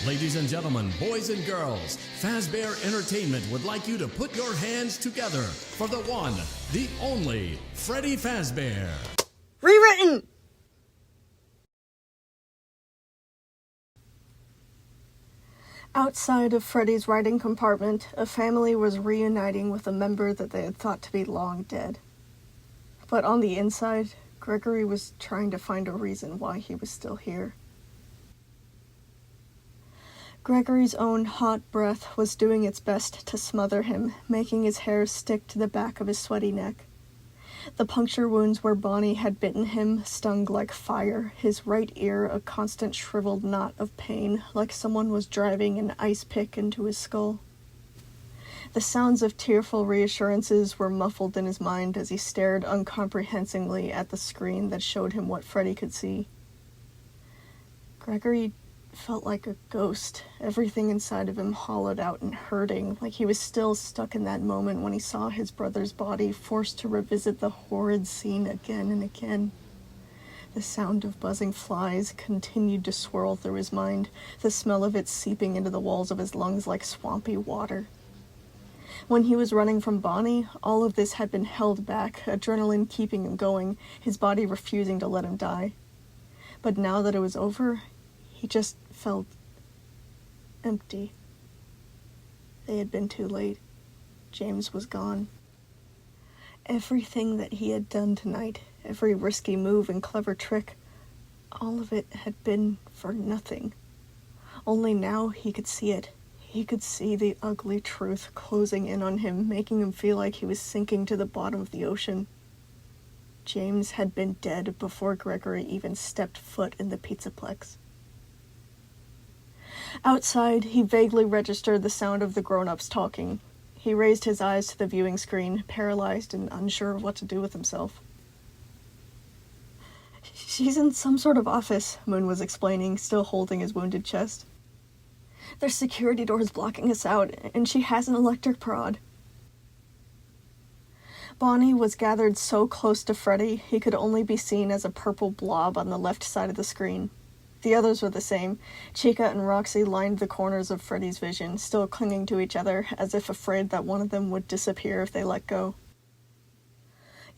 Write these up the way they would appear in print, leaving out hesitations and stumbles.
Ladies and gentlemen, boys and girls, Fazbear Entertainment would like you to put your hands together for the one, the only, Freddy Fazbear. Rewritten! Outside of Freddy's writing compartment, a family was reuniting with a member that they had thought to be long dead. But on the inside, Gregory was trying to find a reason why he was still here. Gregory's own hot breath was doing its best to smother him, making his hair stick to the back of his sweaty neck. The puncture wounds where Bonnie had bitten him stung like fire, his right ear a constant shriveled knot of pain, like someone was driving an ice pick into his skull. The sounds of tearful reassurances were muffled in his mind as he stared uncomprehensively at the screen that showed him what Freddy could see. Gregory felt like a ghost, everything inside of him hollowed out and hurting, like he was still stuck in that moment when he saw his brother's body, forced to revisit the horrid scene again and again. The sound of buzzing flies continued to swirl through his mind, the smell of it seeping into the walls of his lungs like swampy water. When he was running from Bonnie, all of this had been held back, adrenaline keeping him going, his body refusing to let him die. But now that it was over, he just felt empty. They had been too late. James was gone. Everything that he had done tonight, every risky move and clever trick, all of it had been for nothing. Only now he could see it. He could see the ugly truth closing in on him, making him feel like he was sinking to the bottom of the ocean. James had been dead before Gregory even stepped foot in the Pizzaplex. Outside, he vaguely registered the sound of the grown-ups talking. He raised his eyes to the viewing screen, paralyzed and unsure of what to do with himself. "She's in some sort of office," Moon was explaining, still holding his wounded chest. "There's security doors blocking us out, and she has an electric prod." Bonnie was gathered so close to Freddy, he could only be seen as a purple blob on the left side of the screen. The others were the same. Chica and Roxy lined the corners of Freddy's vision, still clinging to each other, as if afraid that one of them would disappear if they let go.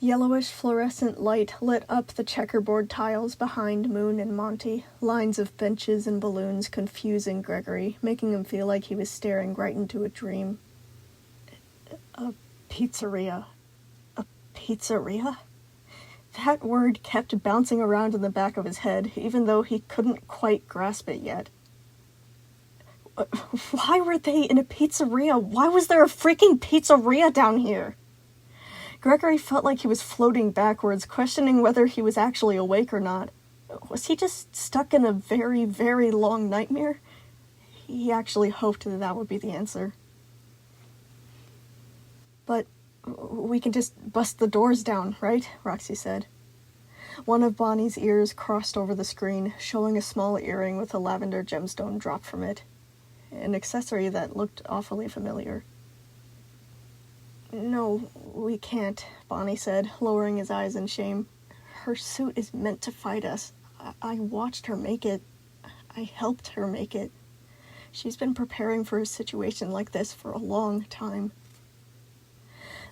Yellowish fluorescent light lit up the checkerboard tiles behind Moon and Monty, lines of benches and balloons confusing Gregory, making him feel like he was staring right into a dream. A pizzeria. A pizzeria? That word kept bouncing around in the back of his head, even though he couldn't quite grasp it yet. Why were they in a pizzeria? Why was there a freaking pizzeria down here? Gregory felt like he was floating backwards, questioning whether he was actually awake or not. Was he just stuck in a very, very long nightmare? He actually hoped that would be the answer. "But we can just bust the doors down, right?" Roxy said. One of Bonnie's ears crossed over the screen, showing a small earring with a lavender gemstone drop from it. An accessory that looked awfully familiar. "No, we can't," Bonnie said, lowering his eyes in shame. "Her suit is meant to fight us. I watched her make it. I helped her make it. She's been preparing for a situation like this for a long time."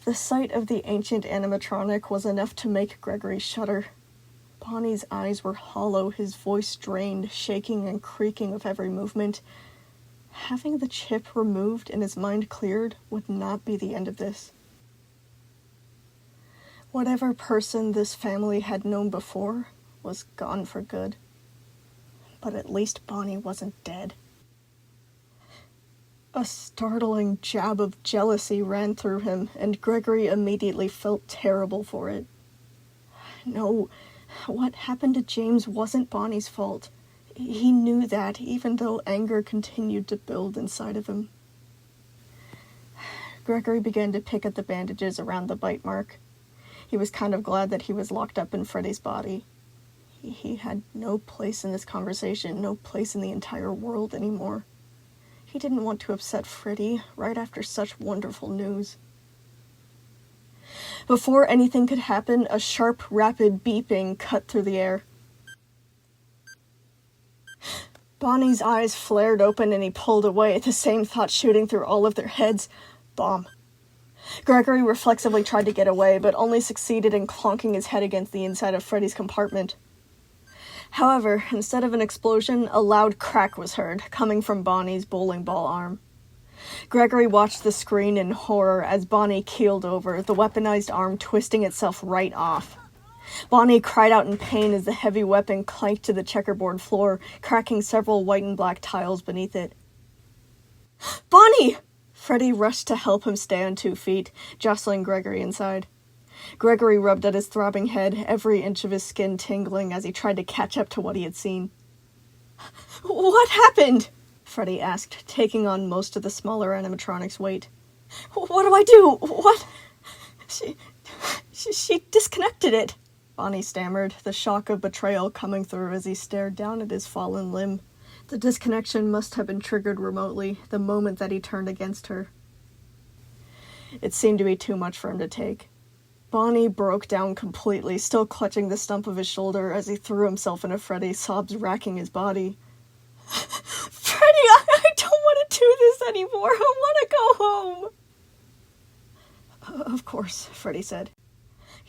The sight of the ancient animatronic was enough to make Gregory shudder. Bonnie's eyes were hollow, his voice drained, shaking and creaking with every movement. Having the chip removed and his mind cleared would not be the end of this. Whatever person this family had known before was gone for good. But at least Bonnie wasn't dead. A startling jab of jealousy ran through him, and Gregory immediately felt terrible for it. No, what happened to James wasn't Bonnie's fault. He knew that, even though anger continued to build inside of him. Gregory began to pick at the bandages around the bite mark. He was kind of glad that he was locked up in Freddy's body. He had no place in this conversation, no place in the entire world anymore. He didn't want to upset Freddy right after such wonderful news. Before anything could happen, a sharp, rapid beeping cut through the air. Bonnie's eyes flared open and he pulled away, the same thought shooting through all of their heads. Bomb. Gregory reflexively tried to get away, but only succeeded in clonking his head against the inside of Freddy's compartment. However, instead of an explosion, a loud crack was heard, coming from Bonnie's bowling ball arm. Gregory watched the screen in horror as Bonnie keeled over, the weaponized arm twisting itself right off. Bonnie cried out in pain as the heavy weapon clanked to the checkerboard floor, cracking several white and black tiles beneath it. "Bonnie!" Freddy rushed to help him stay on 2 feet, jostling Gregory inside. Gregory rubbed at his throbbing head, every inch of his skin tingling as he tried to catch up to what he had seen. "What happened?" Freddy asked, taking on most of the smaller animatronic's weight. "What do I do? What?" She disconnected it," Bonnie stammered, the shock of betrayal coming through as he stared down at his fallen limb. The disconnection must have been triggered remotely, the moment that he turned against her. It seemed to be too much for him to take. Bonnie broke down completely, still clutching the stump of his shoulder as he threw himself into Freddy, sobs racking his body. "Freddy, I don't want to do this anymore. I want to go home." "Of course," Freddy said.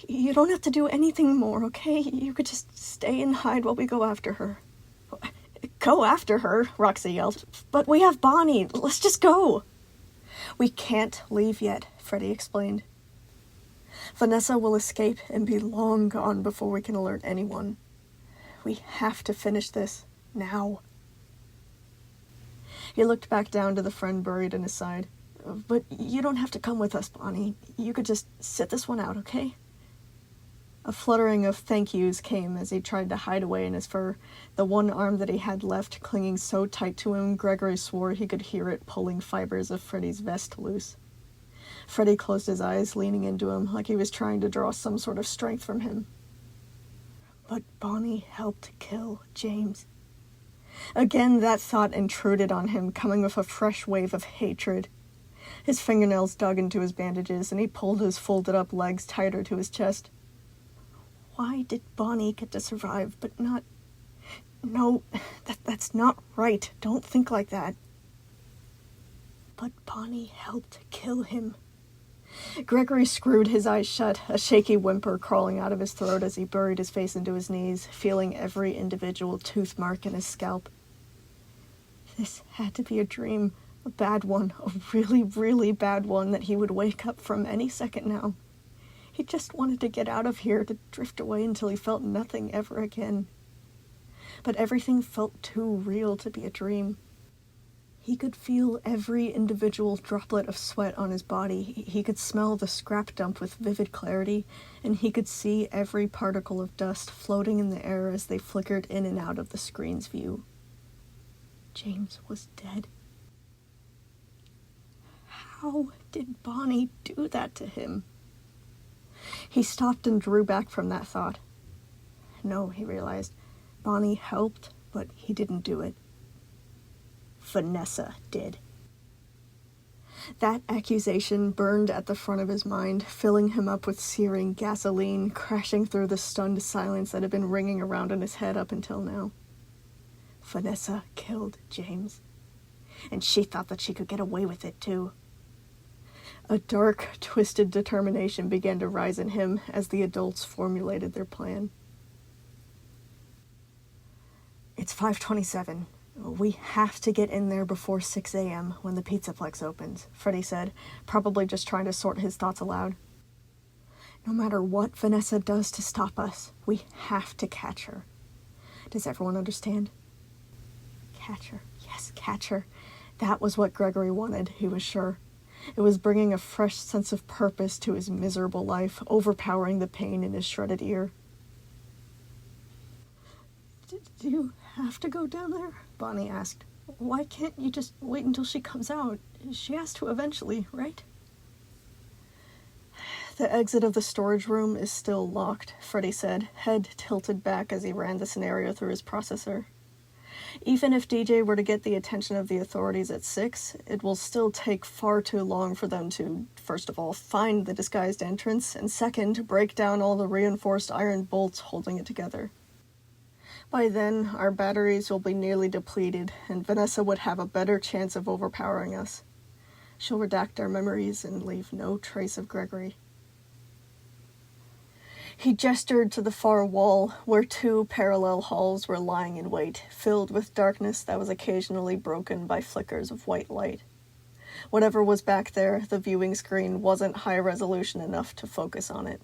"You don't have to do anything more, okay? You could just stay and hide while we go after her." "Go after her?" Roxy yelled. "But we have Bonnie. Let's just go." "We can't leave yet," Freddy explained. "Vanessa will escape and be long gone before we can alert anyone. We have to finish this now." He looked back down to the friend buried in his side. "But you don't have to come with us, Bonnie. You could just sit this one out, okay?" A fluttering of thank yous came as he tried to hide away in his fur, the one arm that he had left clinging so tight to him Gregory swore he could hear it pulling fibers of Freddy's vest loose. Freddy closed his eyes, leaning into him like he was trying to draw some sort of strength from him. But Bonnie helped kill James. Again, that thought intruded on him, coming with a fresh wave of hatred. His fingernails dug into his bandages, and he pulled his folded-up legs tighter to his chest. Why did Bonnie get to survive, but not... No, that's not right. Don't think like that. But Bonnie helped kill him. Gregory screwed his eyes shut, a shaky whimper crawling out of his throat as he buried his face into his knees, feeling every individual tooth mark in his scalp. This had to be a dream, a bad one, a really, really bad one that he would wake up from any second now. He just wanted to get out of here, to drift away until he felt nothing ever again. But everything felt too real to be a dream. He could feel every individual droplet of sweat on his body. He could smell the scrap dump with vivid clarity, and he could see every particle of dust floating in the air as they flickered in and out of the screen's view. James was dead. How did Bonnie do that to him? He stopped and drew back from that thought. No, he realized, Bonnie helped, but he didn't do it. Vanessa did. That accusation burned at the front of his mind, filling him up with searing gasoline, crashing through the stunned silence that had been ringing around in his head up until now. Vanessa killed James, and she thought that she could get away with it too. A dark, twisted determination began to rise in him as the adults formulated their plan. It's 5:27. We have to get in there before 6 a.m. when the Pizzaplex opens, Freddy said, probably just trying to sort his thoughts aloud. No matter what Vanessa does to stop us, we have to catch her. Does everyone understand? Catch her. Yes, catch her. That was what Gregory wanted, he was sure. It was bringing a fresh sense of purpose to his miserable life, overpowering the pain in his shredded ear. Do you have to go down there? Bonnie asked. Why can't you just wait until she comes out? She has to eventually, right? The exit of the storage room is still locked, Freddy said, head tilted back as he ran the scenario through his processor. Even if DJ were to get the attention of the authorities at 6, it will still take far too long for them to, first of all, find the disguised entrance, and second, break down all the reinforced iron bolts holding it together. By then, our batteries will be nearly depleted, and Vanessa would have a better chance of overpowering us. She'll redact our memories and leave no trace of Gregory. He gestured to the far wall, where 2 parallel halls were lying in wait, filled with darkness that was occasionally broken by flickers of white light. Whatever was back there, the viewing screen wasn't high resolution enough to focus on it.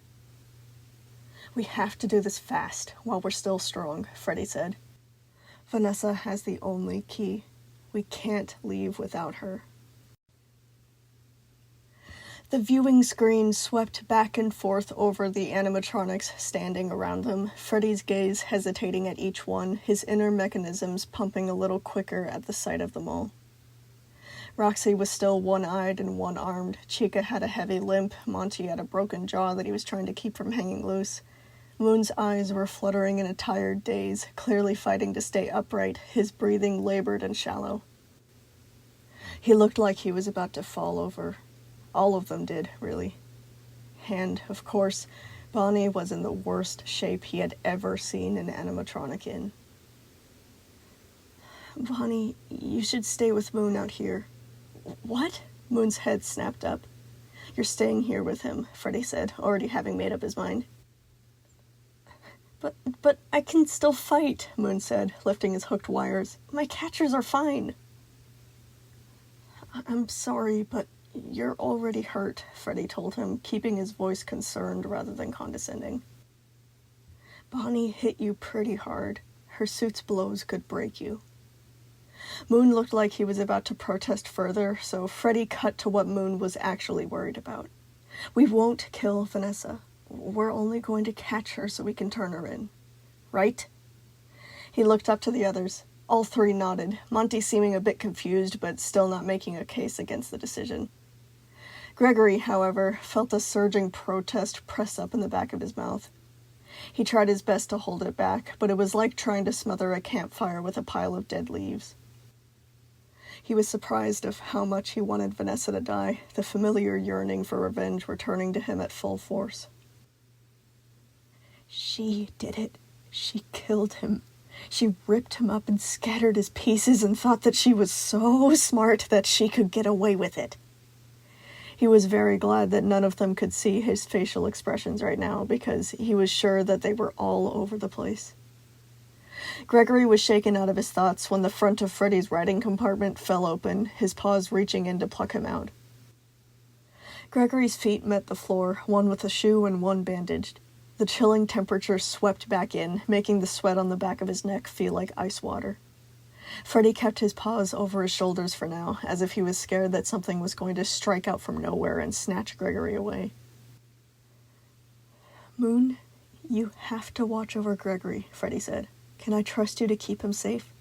"We have to do this fast, while we're still strong," Freddy said. "Vanessa has the only key. We can't leave without her." The viewing screen swept back and forth over the animatronics standing around them, Freddy's gaze hesitating at each one, his inner mechanisms pumping a little quicker at the sight of them all. Roxy was still one-eyed and one-armed, Chica had a heavy limp, Monty had a broken jaw that he was trying to keep from hanging loose. Moon's eyes were fluttering in a tired daze, clearly fighting to stay upright, his breathing labored and shallow. He looked like he was about to fall over. All of them did, really. And, of course, Bonnie was in the worst shape he had ever seen an animatronic in. "Bonnie, you should stay with Moon out here." "What?" Moon's head snapped up. "You're staying here with him," Freddy said, already having made up his mind. But I can still fight," Moon said, lifting his hooked wires. "My catchers are fine." "I'm sorry, but you're already hurt," Freddy told him, keeping his voice concerned rather than condescending. "Bonnie hit you pretty hard. Her suit's blows could break you." Moon looked like he was about to protest further, so Freddy cut to what Moon was actually worried about. "We won't kill Vanessa. We're only going to catch her so we can turn her in. Right?" He looked up to the others. All 3 nodded, Monty seeming a bit confused, but still not making a case against the decision. Gregory, however, felt a surging protest press up in the back of his mouth. He tried his best to hold it back, but it was like trying to smother a campfire with a pile of dead leaves. He was surprised of how much he wanted Vanessa to die, the familiar yearning for revenge returning to him at full force. "She did it. She killed him. She ripped him up and scattered his pieces and thought that she was so smart that she could get away with it." He was very glad that none of them could see his facial expressions right now, because he was sure that they were all over the place. Gregory was shaken out of his thoughts when the front of Freddy's riding compartment fell open, his paws reaching in to pluck him out. Gregory's feet met the floor, one with a shoe and one bandaged. The chilling temperature swept back in, making the sweat on the back of his neck feel like ice water. Freddy kept his paws over his shoulders for now, as if he was scared that something was going to strike out from nowhere and snatch Gregory away. "Moon, you have to watch over Gregory," Freddy said. "Can I trust you to keep him safe?"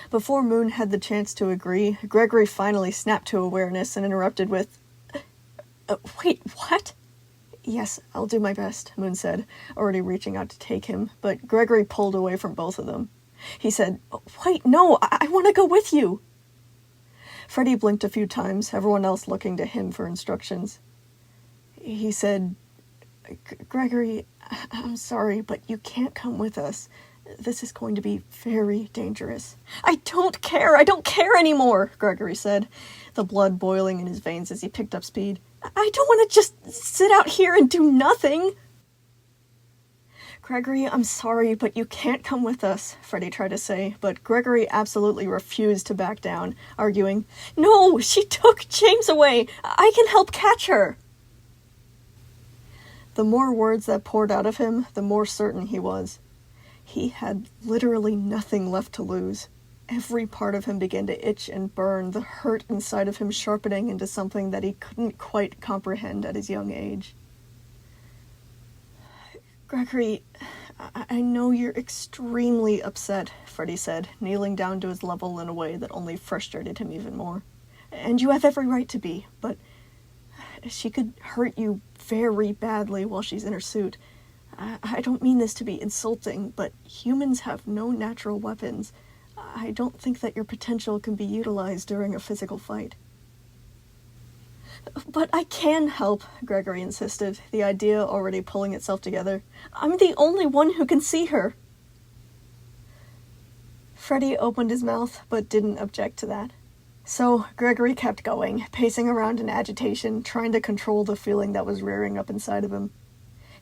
Before Moon had the chance to agree, Gregory finally snapped to awareness and interrupted with, Wait, what?" "Yes, I'll do my best," Moon said, already reaching out to take him, but Gregory pulled away from both of them. He said, "Wait, no, I want to go with you." Freddy blinked a few times, everyone else looking to him for instructions. He said, "Gregory, I'm sorry, but you can't come with us. This is going to be very dangerous." I don't care anymore," Gregory said, the blood boiling in his veins as he picked up speed. "I don't want to just sit out here and do nothing." "Gregory, I'm sorry, but you can't come with us," Freddy tried to say, but Gregory absolutely refused to back down, arguing, "No, she took James away. I can help catch her." The more words that poured out of him, the more certain he was. He had literally nothing left to lose. Every part of him began to itch and burn, the hurt inside of him sharpening into something that he couldn't quite comprehend at his young age. "Gregory, I know you're extremely upset," Freddy said, kneeling down to his level in a way that only frustrated him even more. "And you have every right to be, but she could hurt you very badly while she's in her suit. I don't mean this to be insulting, but humans have no natural weapons. I don't think that your potential can be utilized during a physical fight." "But I can help," Gregory insisted, the idea already pulling itself together. "I'm the only one who can see her." Freddy opened his mouth, but didn't object to that. So Gregory kept going, pacing around in agitation, trying to control the feeling that was rearing up inside of him.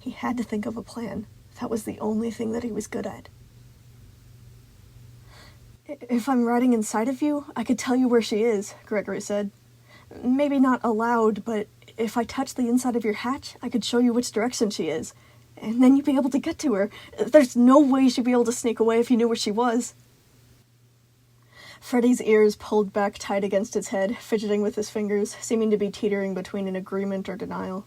He had to think of a plan. That was the only thing that he was good at. "If I'm riding inside of you, I could tell you where she is," Gregory said. "Maybe not aloud, but if I touch the inside of your hatch, I could show you which direction she is. And then you'd be able to get to her. There's no way she'd be able to sneak away if you knew where she was." Freddy's ears pulled back tight against his head, fidgeting with his fingers, seeming to be teetering between an agreement or denial.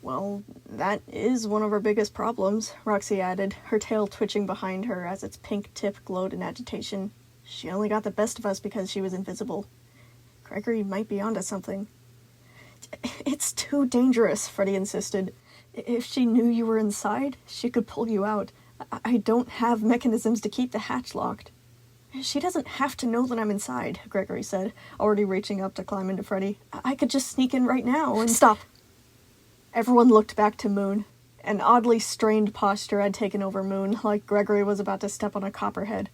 "Well, that is one of our biggest problems," Roxy added, her tail twitching behind her as its pink tip glowed in agitation. "She only got the best of us because she was invisible. Gregory might be onto something." "It's too dangerous," Freddy insisted. "If she knew you were inside, she could pull you out. I don't have mechanisms to keep the hatch locked." "She doesn't have to know that I'm inside," Gregory said, already reaching up to climb into Freddy. "I could just sneak in right now and—" "Stop!" Everyone looked back to Moon. An oddly strained posture had taken over Moon, like Gregory was about to step on a copperhead.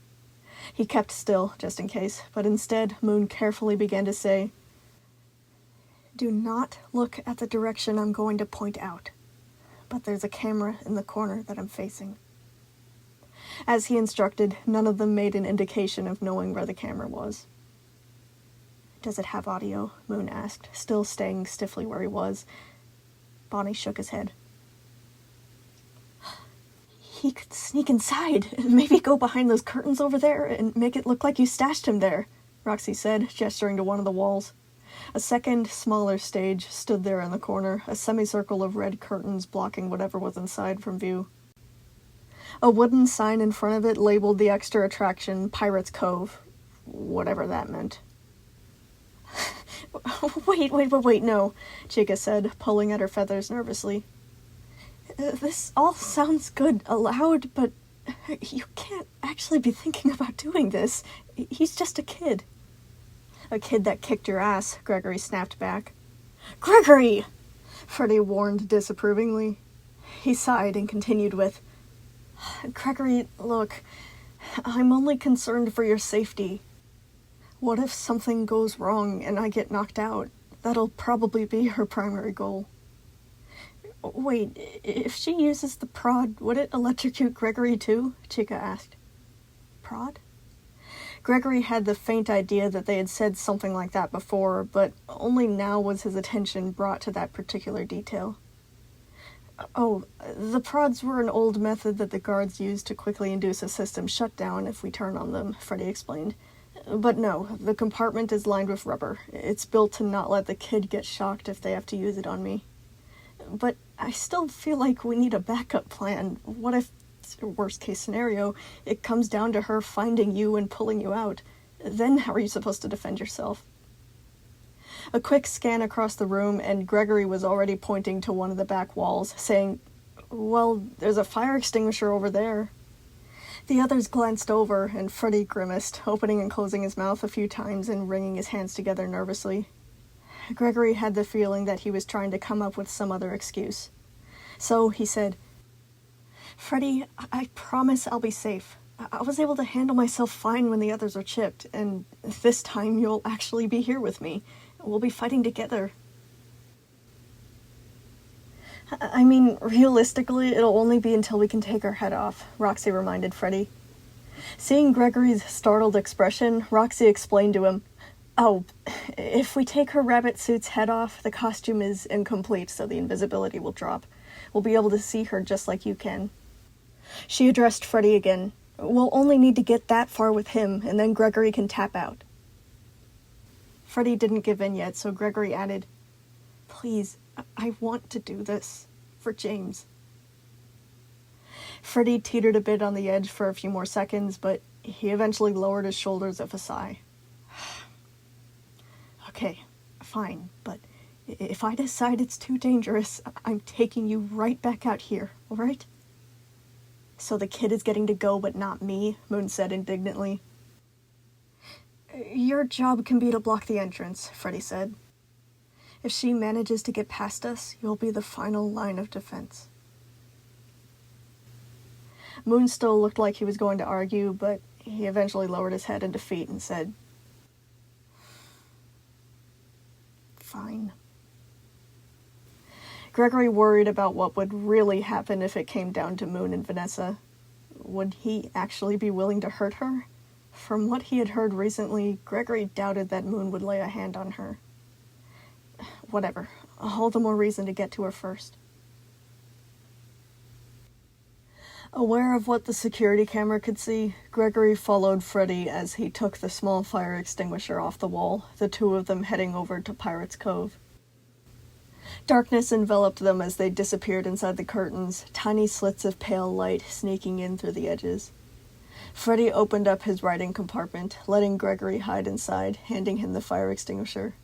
He kept still, just in case, but instead Moon carefully began to say, "Do not look at the direction I'm going to point out, but there's a camera in the corner that I'm facing." As he instructed, none of them made an indication of knowing where the camera was. "Does it have audio?" Moon asked, still staying stiffly where he was. Bonnie shook his head. "He could sneak inside, maybe go behind those curtains over there and make it look like you stashed him there," Roxy said, gesturing to one of the walls. A second, smaller stage stood there in the corner, a semicircle of red curtains blocking whatever was inside from view. A wooden sign in front of it labeled the extra attraction Pirate's Cove, whatever that meant. Wait, no," Chica said, pulling at her feathers nervously. "This all sounds good aloud, but you can't actually be thinking about doing this. He's just a kid." "A kid that kicked your ass," Gregory snapped back. "Gregory!" Freddy warned disapprovingly. He sighed and continued with, "Gregory, look, I'm only concerned for your safety. What if something goes wrong and I get knocked out? That'll probably be her primary goal." "Wait, if she uses the prod, would it electrocute Gregory too?" Chica asked. "Prod?" Gregory had the faint idea that they had said something like that before, but only now was his attention brought to that particular detail. "Oh, the prods were an old method that the guards used to quickly induce a system shutdown if we turn on them," Freddy explained. "But no, the compartment is lined with rubber. It's built to not let the kid get shocked if they have to use it on me. But I still feel like we need a backup plan. What if, worst case scenario, it comes down to her finding you and pulling you out? Then how are you supposed to defend yourself?" A quick scan across the room, and Gregory was already pointing to one of the back walls, saying, "Well, there's a fire extinguisher over there." The others glanced over, and Freddy grimaced, opening and closing his mouth a few times and wringing his hands together nervously. Gregory had the feeling that he was trying to come up with some other excuse. So he said, "Freddy, I promise I'll be safe. I was able to handle myself fine when the others are chipped, and this time you'll actually be here with me. We'll be fighting together." "I mean, realistically, it'll only be until we can take her head off," Roxy reminded Freddy. Seeing Gregory's startled expression, Roxy explained to him, "Oh, if we take her rabbit suit's head off, the costume is incomplete, so the invisibility will drop. We'll be able to see her just like you can." She addressed Freddy again. "We'll only need to get that far with him, and then Gregory can tap out." Freddy didn't give in yet, so Gregory added, "Please, I want to do this. For James." Freddy teetered a bit on the edge for a few more seconds, but he eventually lowered his shoulders with a sigh. "Okay, fine, but if I decide it's too dangerous, I'm taking you right back out here, alright?" "So the kid is getting to go, but not me?" Moon said indignantly. "Your job can be to block the entrance," Freddy said. "If she manages to get past us, you'll be the final line of defense." Moon still looked like he was going to argue, but he eventually lowered his head in defeat and said, "Fine." Gregory worried about what would really happen if it came down to Moon and Vanessa. Would he actually be willing to hurt her? From what he had heard recently, Gregory doubted that Moon would lay a hand on her. Whatever. All the more reason to get to her first. Aware of what the security camera could see, Gregory followed Freddy as he took the small fire extinguisher off the wall, the two of them heading over to Pirate's Cove. Darkness enveloped them as they disappeared inside the curtains, tiny slits of pale light sneaking in through the edges. Freddy opened up his writing compartment, letting Gregory hide inside, handing him the fire extinguisher.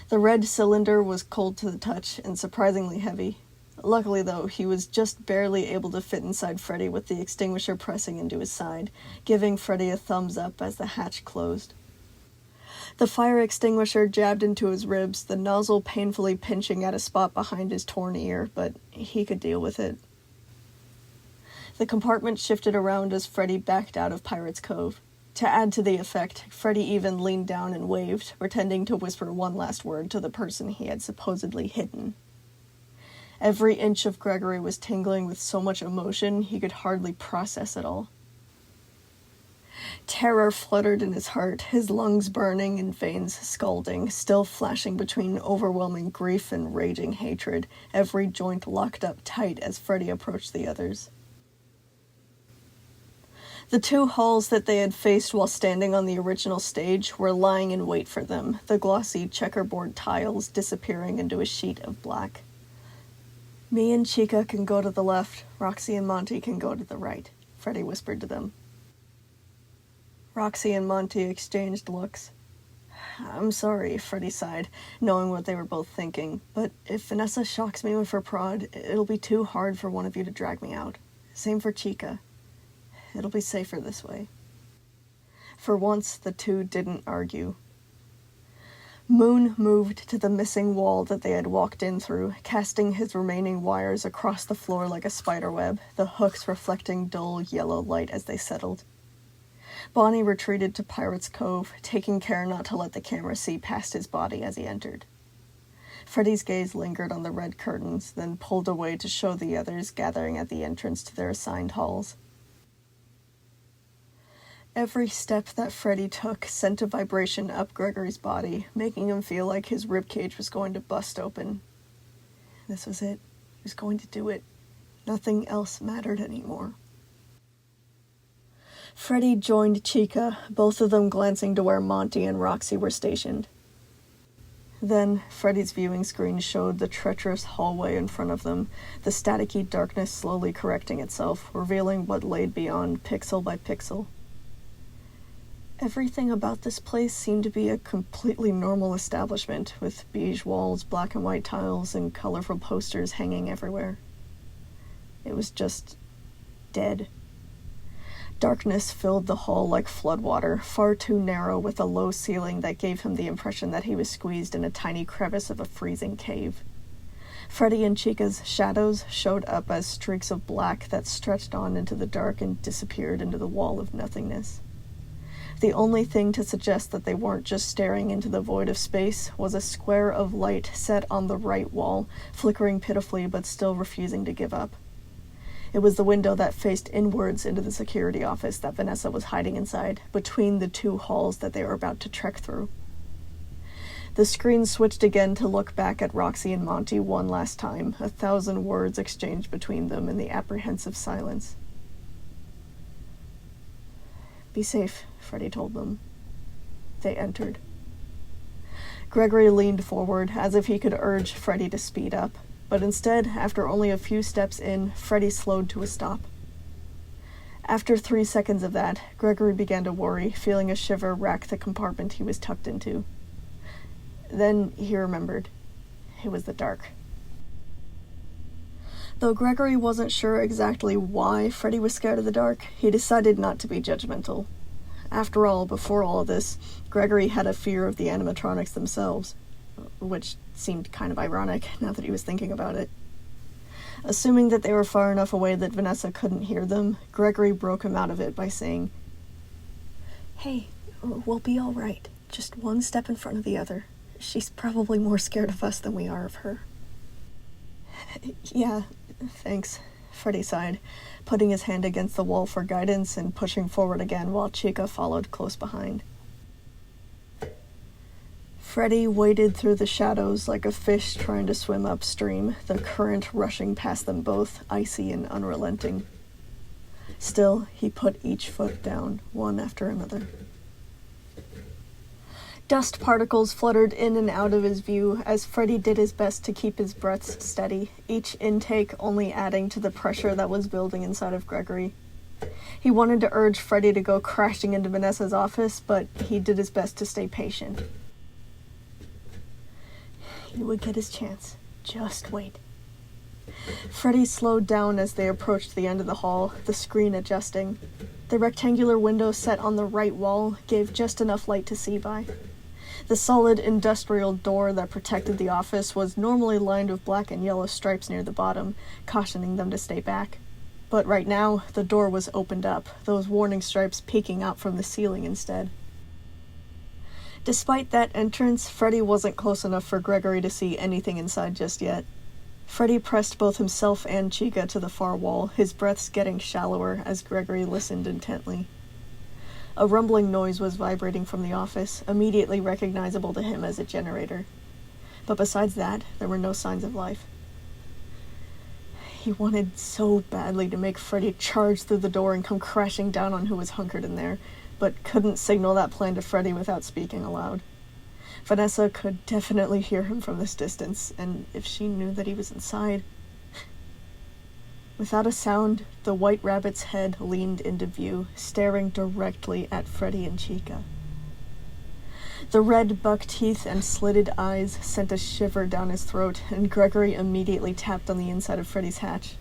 The red cylinder was cold to the touch and surprisingly heavy. Luckily, though, he was just barely able to fit inside Freddy with the extinguisher pressing into his side, giving Freddy a thumbs up as the hatch closed. The fire extinguisher jabbed into his ribs, the nozzle painfully pinching at a spot behind his torn ear, but he could deal with it. The compartment shifted around as Freddy backed out of Pirate's Cove. To add to the effect, Freddy even leaned down and waved, pretending to whisper one last word to the person he had supposedly hidden. Every inch of Gregory was tingling with so much emotion he could hardly process it all. Terror fluttered in his heart, his lungs burning and veins scalding, still flashing between overwhelming grief and raging hatred, every joint locked up tight as Freddy approached the others. The two halls that they had faced while standing on the original stage were lying in wait for them, the glossy checkerboard tiles disappearing into a sheet of black. "Me and Chica can go to the left, Roxy and Monty can go to the right," Freddy whispered to them. Roxy and Monty exchanged looks. "I'm sorry," Freddy sighed, knowing what they were both thinking, "but if Vanessa shocks me with her prod, it'll be too hard for one of you to drag me out. Same for Chica. It'll be safer this way." For once, the two didn't argue. Moon moved to the missing wall that they had walked in through, casting his remaining wires across the floor like a spiderweb, the hooks reflecting dull yellow light as they settled. Bonnie retreated to Pirate's Cove, taking care not to let the camera see past his body as he entered. Freddy's gaze lingered on the red curtains, then pulled away to show the others gathering at the entrance to their assigned halls. Every step that Freddy took sent a vibration up Gregory's body, making him feel like his ribcage was going to bust open. This was it. He was going to do it. Nothing else mattered anymore. Freddy joined Chica, both of them glancing to where Monty and Roxy were stationed. Then, Freddy's viewing screen showed the treacherous hallway in front of them, the staticky darkness slowly correcting itself, revealing what lay beyond pixel by pixel. Everything about this place seemed to be a completely normal establishment, with beige walls, black and white tiles, and colorful posters hanging everywhere. It was just dead. Darkness filled the hall like floodwater, far too narrow with a low ceiling that gave him the impression that he was squeezed in a tiny crevice of a freezing cave. Freddy and Chica's shadows showed up as streaks of black that stretched on into the dark and disappeared into the wall of nothingness. The only thing to suggest that they weren't just staring into the void of space was a square of light set on the right wall, flickering pitifully but still refusing to give up. It was the window that faced inwards into the security office that Vanessa was hiding inside, between the two halls that they were about to trek through. The screen switched again to look back at Roxy and Monty one last time, 1,000 words exchanged between them in the apprehensive silence. "Be safe," Freddy told them. They entered. Gregory leaned forward, as if he could urge Freddy to speed up, but instead, after only a few steps in, Freddy slowed to a stop. After 3 seconds of that, Gregory began to worry, feeling a shiver rack the compartment he was tucked into. Then he remembered. It was the dark. Though Gregory wasn't sure exactly why Freddy was scared of the dark, he decided not to be judgmental. After all, before all of this, Gregory had a fear of the animatronics themselves, which seemed kind of ironic now that he was thinking about it. Assuming that they were far enough away that Vanessa couldn't hear them, Gregory broke him out of it by saying, "Hey, we'll be all right. Just one step in front of the other. She's probably more scared of us than we are of her." "Yeah, thanks," Freddy sighed, putting his hand against the wall for guidance and pushing forward again while Chica followed close behind. Freddy waded through the shadows like a fish trying to swim upstream, the current rushing past them both, icy and unrelenting. Still, he put each foot down, one after another. Dust particles fluttered in and out of his view as Freddy did his best to keep his breaths steady, each intake only adding to the pressure that was building inside of Gregory. He wanted to urge Freddy to go crashing into Vanessa's office, but he did his best to stay patient. He would get his chance. Just wait. Freddy slowed down as they approached the end of the hall, the screen adjusting. The rectangular window set on the right wall gave just enough light to see by. The solid industrial door that protected the office was normally lined with black and yellow stripes near the bottom, cautioning them to stay back. But right now, the door was opened up, those warning stripes peeking out from the ceiling instead. Despite that entrance, Freddy wasn't close enough for Gregory to see anything inside just yet. Freddy pressed both himself and Chica to the far wall, his breaths getting shallower as Gregory listened intently. A rumbling noise was vibrating from the office, immediately recognizable to him as a generator. But besides that, there were no signs of life. He wanted so badly to make Freddy charge through the door and come crashing down on who was hunkered in there, but couldn't signal that plan to Freddy without speaking aloud. Vanessa could definitely hear him from this distance, and if she knew that he was inside... Without a sound, the white rabbit's head leaned into view, staring directly at Freddy and Chica. The red buck teeth and slitted eyes sent a shiver down his throat, and Gregory immediately tapped on the inside of Freddy's hatch.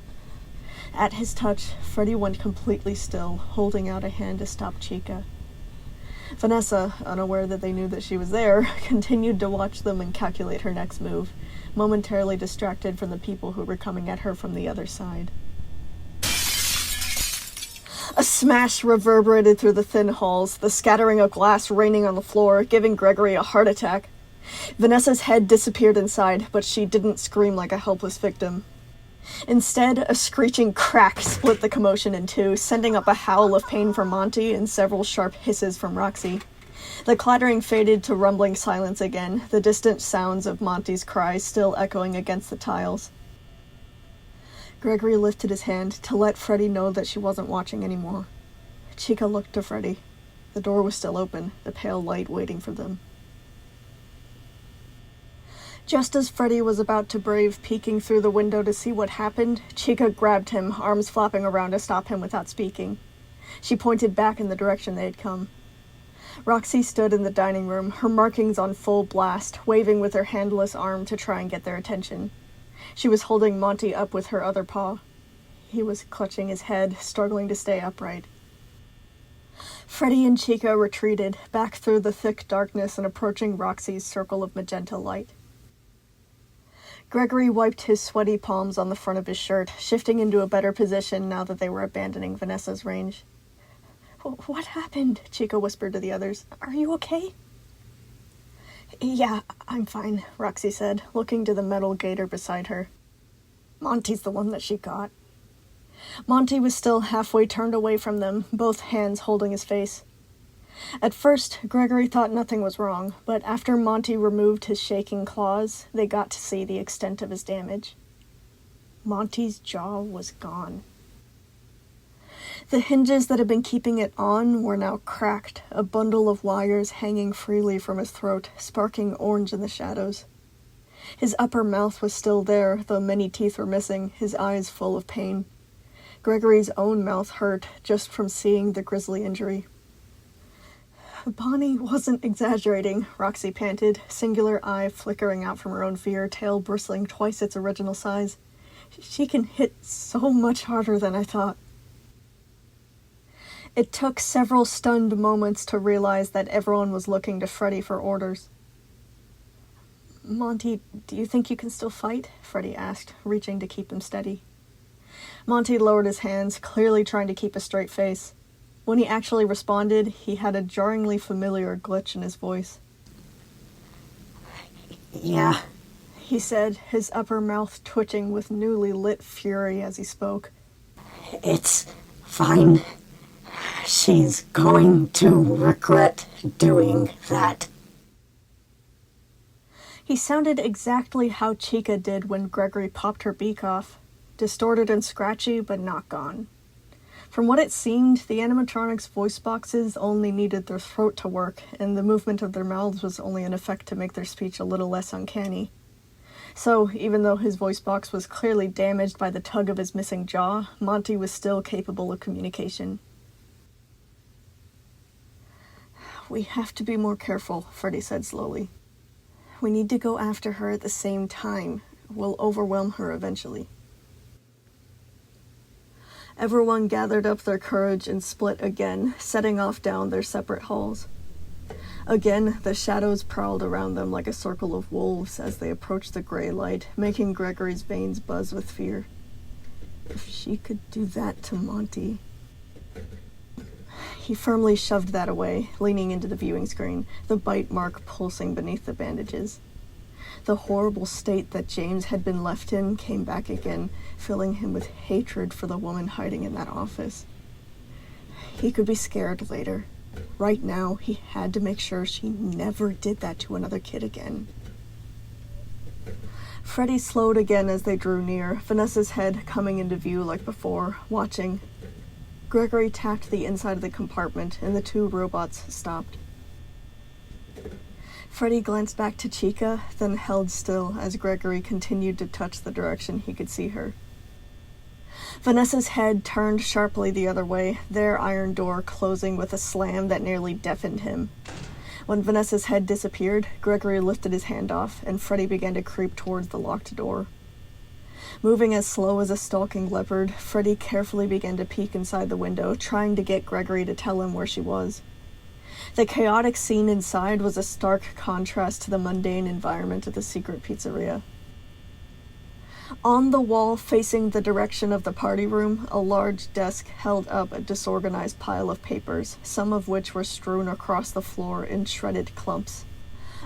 At his touch, Freddy went completely still, holding out a hand to stop Chica. Vanessa, unaware that they knew that she was there, continued to watch them and calculate her next move, momentarily distracted from the people who were coming at her from the other side. A smash reverberated through the thin halls, the scattering of glass raining on the floor, giving Gregory a heart attack. Vanessa's head disappeared inside, but she didn't scream like a helpless victim. Instead, a screeching crack split the commotion in two, sending up a howl of pain from Monty and several sharp hisses from Roxy. The clattering faded to rumbling silence again, the distant sounds of Monty's cries still echoing against the tiles. Gregory lifted his hand to let Freddy know that she wasn't watching anymore. Chica looked to Freddy. The door was still open, the pale light waiting for them. Just as Freddy was about to brave peeking through the window to see what happened, Chica grabbed him, arms flapping around to stop him without speaking. She pointed back in the direction they had come. Roxy stood in the dining room, her markings on full blast, waving with her handless arm to try and get their attention. She was holding Monty up with her other paw. He was clutching his head, struggling to stay upright. Freddy and Chica retreated, back through the thick darkness and approaching Roxy's circle of magenta light. Gregory wiped his sweaty palms on the front of his shirt, shifting into a better position now that they were abandoning Vanessa's range. "What happened?" Chica whispered to the others. "Are you okay?" "Yeah, I'm fine," Roxy said, looking to the metal gator beside her. "Monty's the one that she got." Monty was still halfway turned away from them, both hands holding his face. At first, Gregory thought nothing was wrong, but after Monty removed his shaking claws, they got to see the extent of his damage. Monty's jaw was gone. The hinges that had been keeping it on were now cracked, a bundle of wires hanging freely from his throat, sparking orange in the shadows. His upper mouth was still there, though many teeth were missing, his eyes full of pain. Gregory's own mouth hurt, just from seeing the grisly injury. "Bonnie wasn't exaggerating," Roxy panted, singular eye flickering out from her own fear, tail bristling twice its original size. "She can hit so much harder than I thought." It took several stunned moments to realize that everyone was looking to Freddy for orders. Monty, do you think you can still fight? Freddy asked, reaching to keep him steady. Monty lowered his hands, clearly trying to keep a straight face. When he actually responded, he had a jarringly familiar glitch in his voice. Yeah, He said, his upper mouth twitching with newly lit fury as he spoke. it's fine. She's going to regret doing that. He sounded exactly how Chica did when Gregory popped her beak off. Distorted and scratchy, but not gone. From what it seemed, the animatronics' voice boxes only needed their throat to work, and the movement of their mouths was only in effect to make their speech a little less uncanny. So, even though his voice box was clearly damaged by the tug of his missing jaw, Monty was still capable of communication. We have to be more careful, Freddy said slowly. We need to go after her at the same time. We'll overwhelm her eventually. Everyone gathered up their courage and split again, setting off down their separate halls. Again, the shadows prowled around them like a circle of wolves as they approached the gray light, making Gregory's veins buzz with fear. If she could do that to Monty... He firmly shoved that away, leaning into the viewing screen, the bite mark pulsing beneath the bandages. The horrible state that James had been left in came back again, filling him with hatred for the woman hiding in that office. He could be scared later. Right now, he had to make sure she never did that to another kid again. Freddy slowed again as they drew near, Vanessa's head coming into view like before, watching. Gregory tapped the inside of the compartment, and the two robots stopped. Freddy glanced back to Chica, then held still as Gregory continued to touch the direction he could see her. Vanessa's head turned sharply the other way, their iron door closing with a slam that nearly deafened him. When Vanessa's head disappeared, Gregory lifted his hand off, and Freddy began to creep towards the locked door. Moving as slow as a stalking leopard, Freddy carefully began to peek inside the window, trying to get Gregory to tell him where she was. The chaotic scene inside was a stark contrast to the mundane environment of the secret pizzeria. On the wall facing the direction of the party room, a large desk held up a disorganized pile of papers, some of which were strewn across the floor in shredded clumps.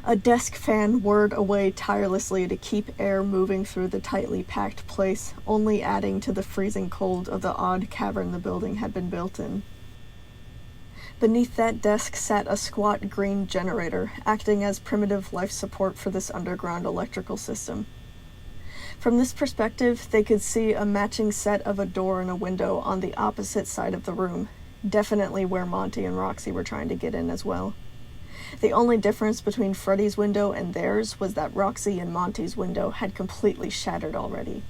A desk fan whirred away tirelessly to keep air moving through the tightly packed place, only adding to the freezing cold of the odd cavern the building had been built in. Beneath that desk sat a squat green generator, acting as primitive life support for this underground electrical system. From this perspective, they could see a matching set of a door and a window on the opposite side of the room, definitely where Monty and Roxy were trying to get in as well. The only difference between Freddy's window and theirs was that Roxy and Monty's window had completely shattered already.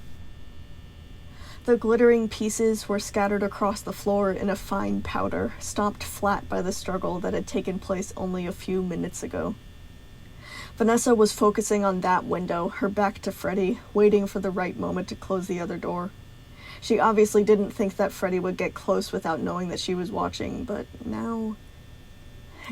The glittering pieces were scattered across the floor in a fine powder, stomped flat by the struggle that had taken place only a few minutes ago. Vanessa was focusing on that window, her back to Freddy, waiting for the right moment to close the other door. She obviously didn't think that Freddy would get close without knowing that she was watching, but now...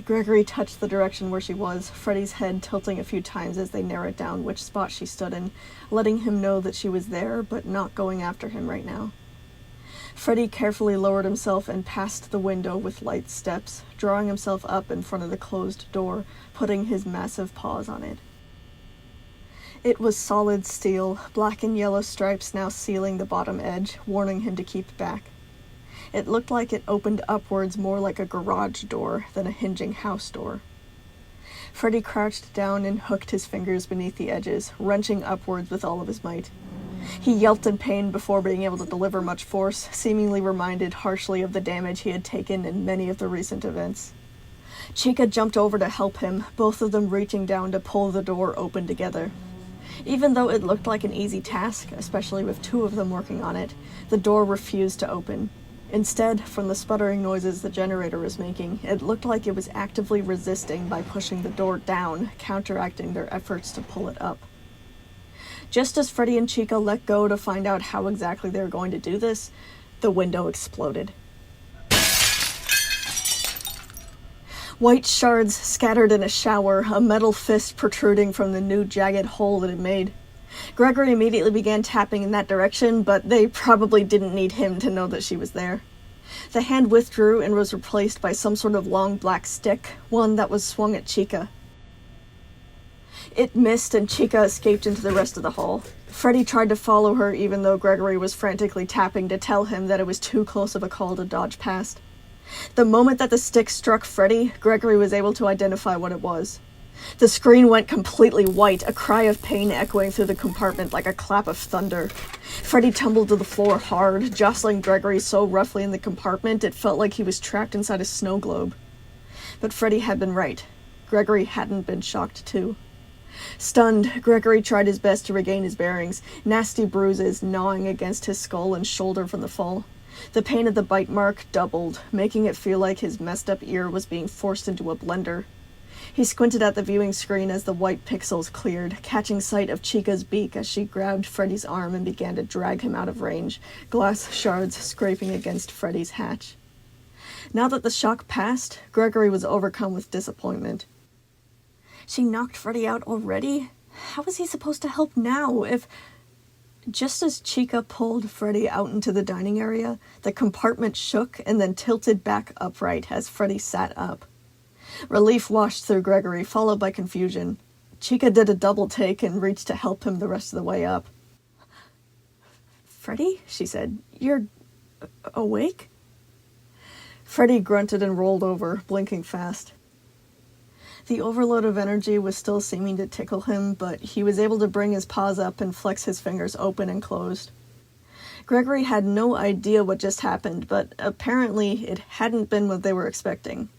Gregory touched the direction where she was, Freddy's head tilting a few times as they narrowed down which spot she stood in, letting him know that she was there, but not going after him right now. Freddy carefully lowered himself and passed the window with light steps, drawing himself up in front of the closed door, putting his massive paws on it. It was solid steel, black and yellow stripes now sealing the bottom edge, warning him to keep back. It looked like it opened upwards more like a garage door than a hinging house door. Freddy crouched down and hooked his fingers beneath the edges, wrenching upwards with all of his might. He yelped in pain before being able to deliver much force, seemingly reminded harshly of the damage he had taken in many of the recent events. Chica jumped over to help him, both of them reaching down to pull the door open together. Even though it looked like an easy task, especially with two of them working on it, the door refused to open. Instead, from the sputtering noises the generator was making, it looked like it was actively resisting by pushing the door down, counteracting their efforts to pull it up. Just as Freddy and Chica let go to find out how exactly they were going to do this, the window exploded. White shards scattered in a shower, a metal fist protruding from the new jagged hole that it made. Gregory immediately began tapping in that direction, but they probably didn't need him to know that she was there. The hand withdrew and was replaced by some sort of long black stick, one that was swung at Chica. It missed and Chica escaped into the rest of the hall. Freddy tried to follow her even though Gregory was frantically tapping to tell him that it was too close of a call to dodge past. The moment that the stick struck Freddy, Gregory was able to identify what it was. The screen went completely white, a cry of pain echoing through the compartment like a clap of thunder. Freddy tumbled to the floor hard, jostling Gregory so roughly in the compartment it felt like he was trapped inside a snow globe. But Freddy had been right. Gregory hadn't been shocked too. Stunned, Gregory tried his best to regain his bearings, nasty bruises gnawing against his skull and shoulder from the fall. The pain of the bite mark doubled, making it feel like his messed up ear was being forced into a blender. He squinted at the viewing screen as the white pixels cleared, catching sight of Chica's beak as she grabbed Freddy's arm and began to drag him out of range, glass shards scraping against Freddy's hatch. Now that the shock passed, Gregory was overcome with disappointment. She knocked Freddy out already? How was he supposed to help now if... Just as Chica pulled Freddy out into the dining area, the compartment shook and then tilted back upright as Freddy sat up. Relief washed through Gregory, followed by confusion. Chica did a double take and reached to help him the rest of the way up. "Freddy?" she said. "You're... awake?" Freddy grunted and rolled over, blinking fast. The overload of energy was still seeming to tickle him, but he was able to bring his paws up and flex his fingers open and closed. Gregory had no idea what just happened, but apparently it hadn't been what they were expecting.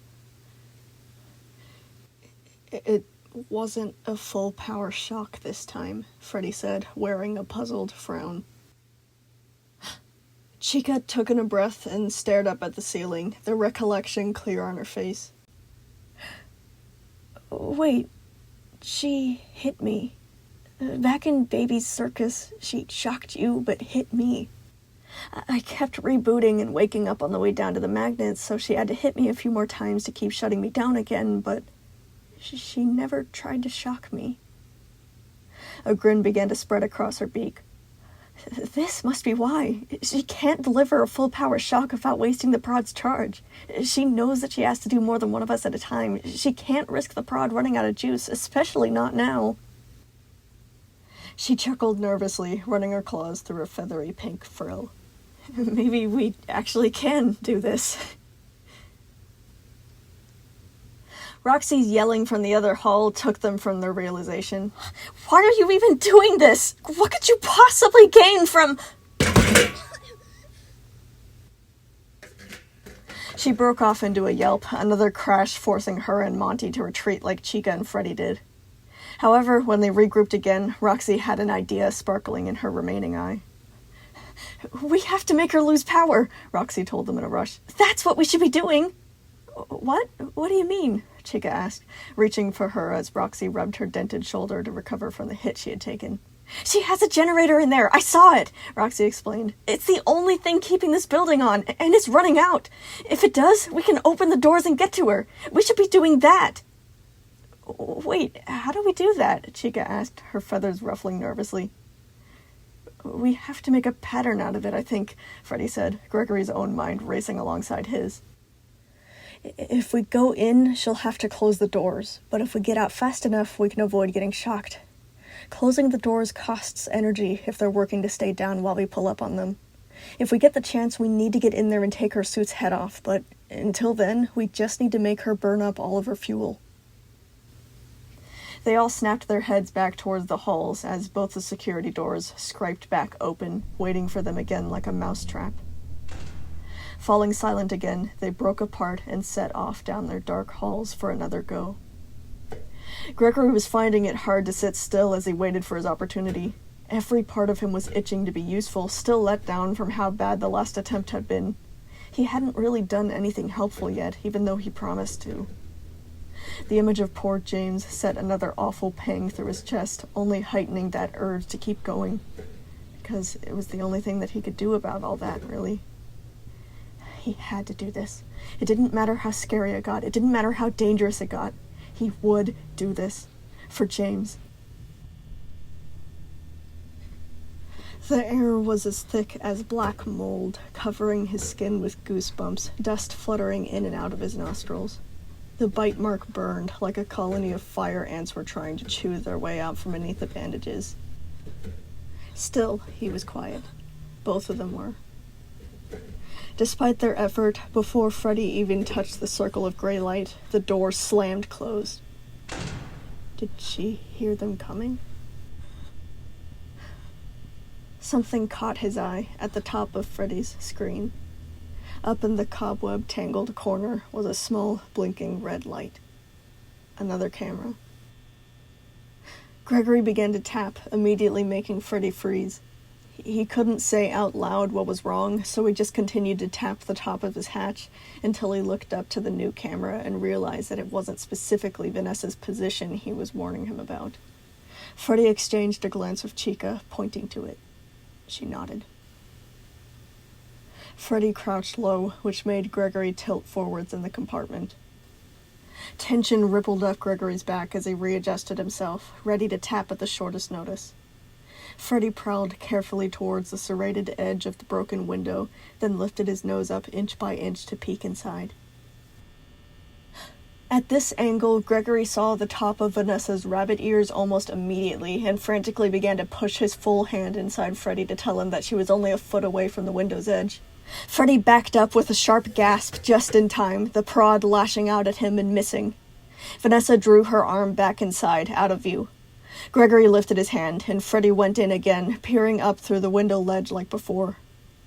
"It wasn't a full power shock this time," Freddy said, wearing a puzzled frown. Chica took in a breath and stared up at the ceiling, the recollection clear on her face. "Wait, she hit me. Back in Baby's circus, she shocked you, but hit me. I kept rebooting and waking up on the way down to the magnets, so she had to hit me a few more times to keep shutting me down again, but she never tried to shock me." A grin began to spread across her beak. "This must be why. She can't deliver a full power shock without wasting the prod's charge. She knows that she has to do more than one of us at a time. She can't risk the prod running out of juice, especially not now." She chuckled nervously, running her claws through her feathery pink frill. "Maybe we actually can do this." Roxy's yelling from the other hall took them from their realization. "Why are you even doing this? What could you possibly gain from..." She broke off into a yelp, another crash forcing her and Monty to retreat like Chica and Freddy did. However, when they regrouped again, Roxy had an idea sparkling in her remaining eye. "We have to make her lose power," Roxy told them in a rush. "That's what we should be doing." "What? What do you mean?" Chica asked, reaching for her as Roxy rubbed her dented shoulder to recover from the hit she had taken. "She has a generator in there! I saw it!" Roxy explained. "It's the only thing keeping this building on, and it's running out. If it does, we can open the doors and get to her. We should be doing that." "Wait, how do we do that?" Chica asked, her feathers ruffling nervously. "We have to make a pattern out of it, I think," Freddy said, Gregory's own mind racing alongside his. "If we go in, she'll have to close the doors, but if we get out fast enough, we can avoid getting shocked. Closing the doors costs energy if they're working to stay down while we pull up on them. If we get the chance, we need to get in there and take her suit's head off, but until then, we just need to make her burn up all of her fuel." They all snapped their heads back towards the halls as both the security doors scraped back open, waiting for them again like a mousetrap. Falling silent again, they broke apart and set off down their dark halls for another go. Gregory was finding it hard to sit still as he waited for his opportunity. Every part of him was itching to be useful, still let down from how bad the last attempt had been. He hadn't really done anything helpful yet, even though he promised to. The image of poor James set another awful pang through his chest, only heightening that urge to keep going. Because it was the only thing that he could do about all that, really. He had to do this. It didn't matter how scary it got. It didn't matter how dangerous it got. He would do this. For James. The air was as thick as black mold, covering his skin with goosebumps, dust fluttering in and out of his nostrils. The bite mark burned like a colony of fire ants were trying to chew their way out from beneath the bandages. Still, he was quiet. Both of them were. Despite their effort, before Freddy even touched the circle of gray light, the door slammed closed. Did she hear them coming? Something caught his eye at the top of Freddy's screen. Up in the cobweb-tangled corner was a small, blinking red light. Another camera. Gregory began to tap, immediately making Freddy freeze. He couldn't say out loud what was wrong, so he just continued to tap the top of his hatch until he looked up to the new camera and realized that it wasn't specifically Vanessa's position he was warning him about. Freddy exchanged a glance with Chica, pointing to it. She nodded. Freddy crouched low, which made Gregory tilt forwards in the compartment. Tension rippled up Gregory's back as he readjusted himself, ready to tap at the shortest notice. Freddy prowled carefully towards the serrated edge of the broken window, then lifted his nose up inch by inch to peek inside. At this angle, Gregory saw the top of Vanessa's rabbit ears almost immediately and frantically began to push his full hand inside Freddy to tell him that she was only a foot away from the window's edge. Freddy backed up with a sharp gasp just in time, the prod lashing out at him and missing. Vanessa drew her arm back inside, out of view. Gregory lifted his hand, and Freddy went in again, peering up through the window ledge like before.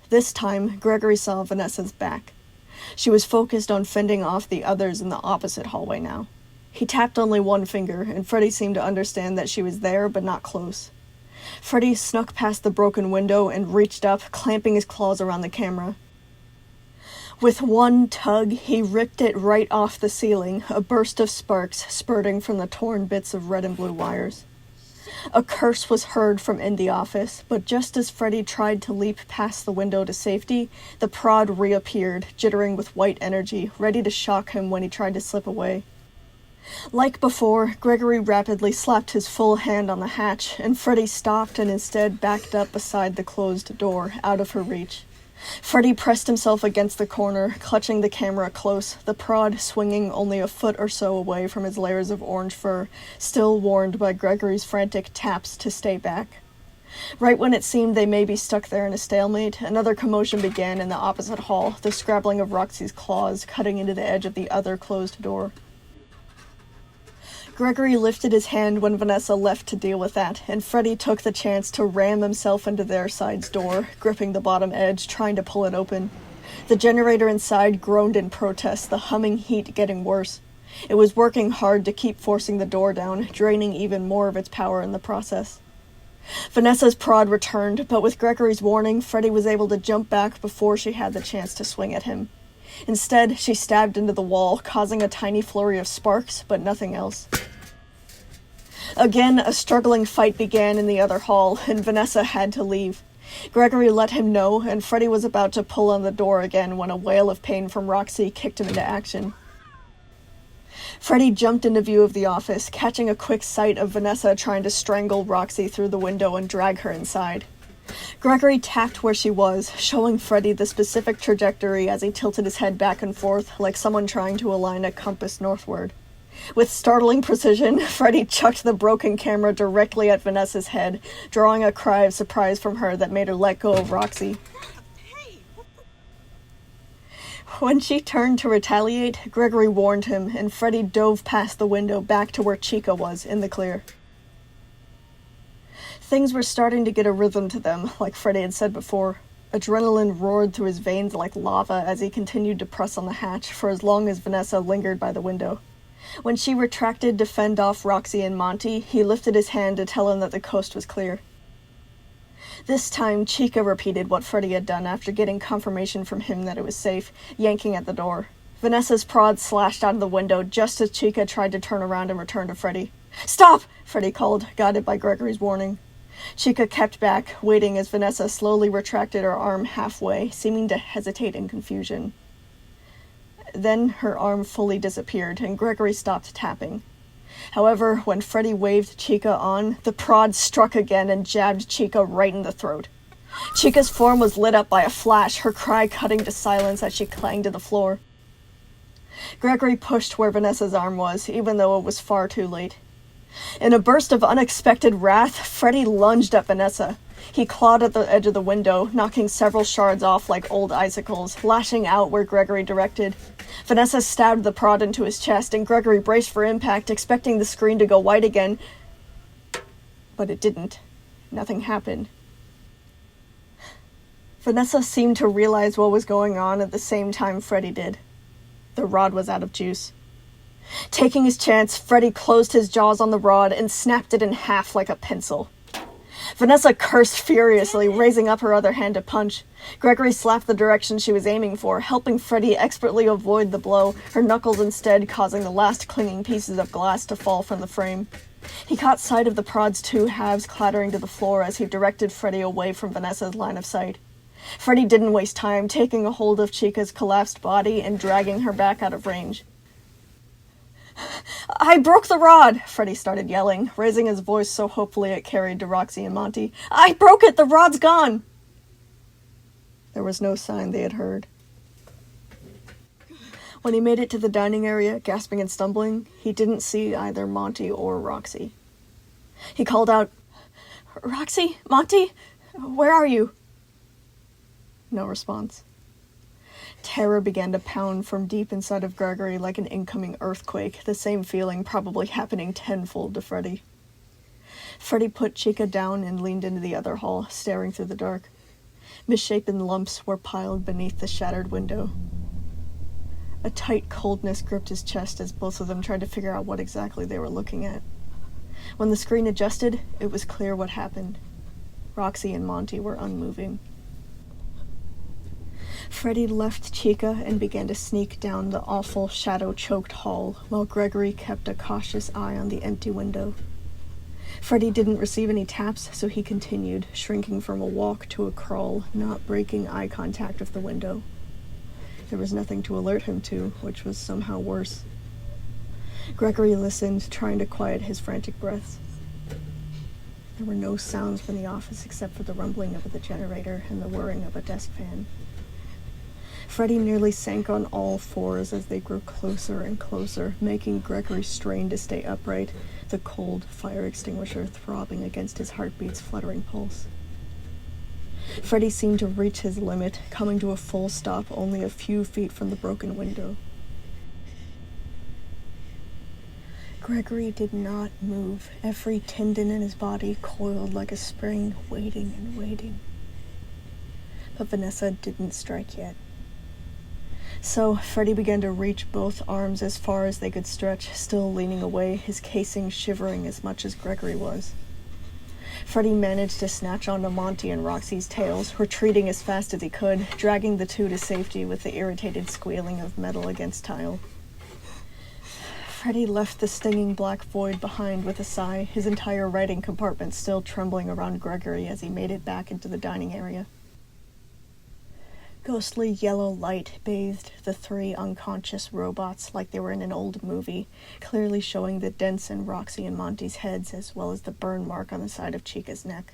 This time, Gregory saw Vanessa's back. She was focused on fending off the others in the opposite hallway now. He tapped only one finger, and Freddy seemed to understand that she was there, but not close. Freddy snuck past the broken window and reached up, clamping his claws around the camera. With one tug, he ripped it right off the ceiling, a burst of sparks spurting from the torn bits of red and blue wires. A curse was heard from in the office, but just as Freddy tried to leap past the window to safety, the prod reappeared, jittering with white energy, ready to shock him when he tried to slip away. Like before, Gregory rapidly slapped his full hand on the hatch, and Freddy stopped and instead backed up beside the closed door, out of her reach. Freddy pressed himself against the corner, clutching the camera close, the prod swinging only a foot or so away from his layers of orange fur, still warned by Gregory's frantic taps to stay back. Right when it seemed they may be stuck there in a stalemate, another commotion began in the opposite hall, the scrabbling of Roxy's claws cutting into the edge of the other closed door. Gregory lifted his hand when Vanessa left to deal with that, and Freddy took the chance to ram himself into their side's door, gripping the bottom edge, trying to pull it open. The generator inside groaned in protest, the humming heat getting worse. It was working hard to keep forcing the door down, draining even more of its power in the process. Vanessa's prod returned, but with Gregory's warning, Freddy was able to jump back before she had the chance to swing at him. Instead, she stabbed into the wall, causing a tiny flurry of sparks, but nothing else. Again, a struggling fight began in the other hall, and Vanessa had to leave. Gregory let him know, and Freddy was about to pull on the door again when a wail of pain from Roxy kicked him into action. Freddy jumped into view of the office, catching a quick sight of Vanessa trying to strangle Roxy through the window and drag her inside. Gregory tapped where she was, showing Freddy the specific trajectory as he tilted his head back and forth like someone trying to align a compass northward. With startling precision, Freddy chucked the broken camera directly at Vanessa's head, drawing a cry of surprise from her that made her let go of Roxy. When she turned to retaliate, Gregory warned him, and Freddy dove past the window back to where Chica was, in the clear. Things were starting to get a rhythm to them, like Freddy had said before. Adrenaline roared through his veins like lava as he continued to press on the hatch for as long as Vanessa lingered by the window. When she retracted to fend off Roxy and Monty, he lifted his hand to tell him that the coast was clear. This time, Chica repeated what Freddy had done after getting confirmation from him that it was safe, yanking at the door. Vanessa's prod slashed out of the window just as Chica tried to turn around and return to Freddy. "Stop!" Freddy called, guided by Gregory's warning. Chica kept back, waiting as Vanessa slowly retracted her arm halfway, seeming to hesitate in confusion. Then her arm fully disappeared, and Gregory stopped tapping. However, when Freddy waved Chica on, the prod struck again and jabbed Chica right in the throat. Chica's form was lit up by a flash, her cry cutting to silence as she clanged to the floor. Gregory pushed where Vanessa's arm was, even though it was far too late. In a burst of unexpected wrath, Freddy lunged at Vanessa. He clawed at the edge of the window, knocking several shards off like old icicles, lashing out where Gregory directed. Vanessa stabbed the prod into his chest, and Gregory braced for impact, expecting the screen to go white again. But it didn't. Nothing happened. Vanessa seemed to realize what was going on at the same time Freddy did. The rod was out of juice. Taking his chance, Freddy closed his jaws on the rod and snapped it in half like a pencil. Vanessa cursed furiously, raising up her other hand to punch. Gregory slapped the direction she was aiming for, helping Freddy expertly avoid the blow, her knuckles instead causing the last clinging pieces of glass to fall from the frame. He caught sight of the prod's two halves clattering to the floor as he directed Freddy away from Vanessa's line of sight. Freddy didn't waste time, taking a hold of Chica's collapsed body and dragging her back out of range. "I broke the rod!" Freddy started yelling, raising his voice so hopefully it carried to Roxy and Monty. "I broke it! The rod's gone!" There was no sign they had heard. When he made it to the dining area, gasping and stumbling, he didn't see either Monty or Roxy. He called out, "Roxy? Monty? Where are you?" No response. Terror began to pound from deep inside of Gregory like an incoming earthquake, the same feeling probably happening tenfold to Freddy. Freddy put Chica down and leaned into the other hall, staring through the dark. Misshapen lumps were piled beneath the shattered window. A tight coldness gripped his chest as both of them tried to figure out what exactly they were looking at. When the screen adjusted, it was clear what happened. Roxy and Monty were unmoving. Freddy left Chica and began to sneak down the awful, shadow-choked hall, while Gregory kept a cautious eye on the empty window. Freddy didn't receive any taps, so he continued, shrinking from a walk to a crawl, not breaking eye contact with the window. There was nothing to alert him to, which was somehow worse. Gregory listened, trying to quiet his frantic breaths. There were no sounds from the office except for the rumbling of the generator and the whirring of a desk fan. Freddy nearly sank on all fours as they grew closer and closer, making Gregory strain to stay upright, the cold fire extinguisher throbbing against his heartbeat's fluttering pulse. Freddy seemed to reach his limit, coming to a full stop only a few feet from the broken window. Gregory did not move, every tendon in his body coiled like a spring, waiting and waiting. But Vanessa didn't strike yet. So Freddy began to reach both arms as far as they could stretch, still leaning away, his casing shivering as much as Gregory was. Freddy managed to snatch onto Monty and Roxy's tails, retreating as fast as he could, dragging the two to safety with the irritated squealing of metal against tile. Freddy left the stinging black void behind with a sigh, his entire writing compartment still trembling around Gregory as he made it back into the dining area. Ghostly yellow light bathed the three unconscious robots like they were in an old movie, clearly showing the dents in Roxy and Monty's heads as well as the burn mark on the side of Chica's neck.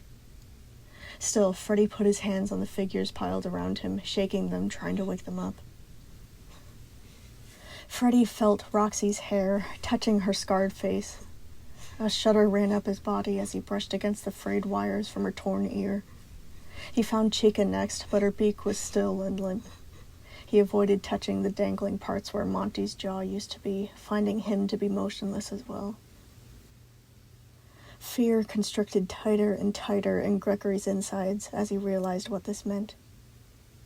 Still, Freddy put his hands on the figures piled around him, shaking them, trying to wake them up. Freddy felt Roxy's hair touching her scarred face. A shudder ran up his body as he brushed against the frayed wires from her torn ear. He found Chica next, but her beak was still and limp. He avoided touching the dangling parts where Monty's jaw used to be, finding him to be motionless as well. Fear constricted tighter and tighter in Gregory's insides as he realized what this meant.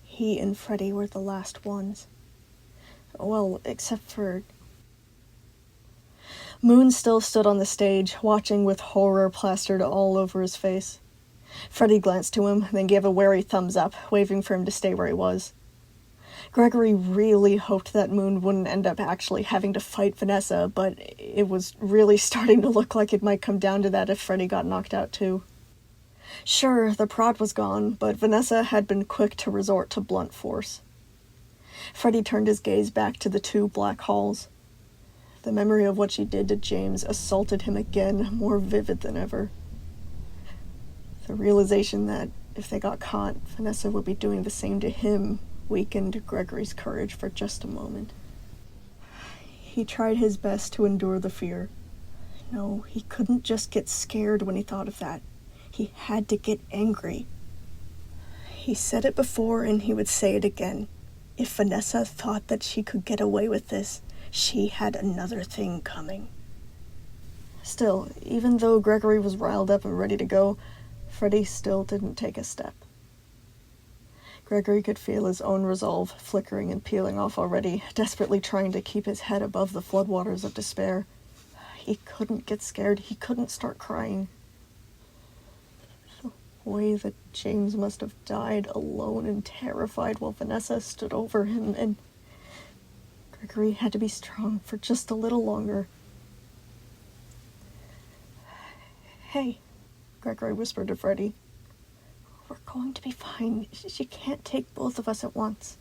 He and Freddy were the last ones. Well, except for... Moon still stood on the stage, watching with horror plastered all over his face. Freddy glanced to him, then gave a wary thumbs up, waving for him to stay where he was. Gregory really hoped that Moon wouldn't end up actually having to fight Vanessa, but it was really starting to look like it might come down to that if Freddy got knocked out too. Sure, the prod was gone, but Vanessa had been quick to resort to blunt force. Freddie turned his gaze back to the two black halls. The memory of what she did to James assaulted him again, more vivid than ever. The realization that if they got caught, Vanessa would be doing the same to him weakened Gregory's courage for just a moment. He tried his best to endure the fear. No, he couldn't just get scared when he thought of that. He had to get angry. He said it before and he would say it again. If Vanessa thought that she could get away with this, she had another thing coming. Still, even though Gregory was riled up and ready to go, Freddie still didn't take a step. Gregory could feel his own resolve flickering and peeling off already, desperately trying to keep his head above the floodwaters of despair. He couldn't get scared. He couldn't start crying. The way that James must have died alone and terrified while Vanessa stood over him, and Gregory had to be strong for just a little longer. "Hey," Gregory whispered to Freddie. "We're going to be fine. She can't take both of us at once."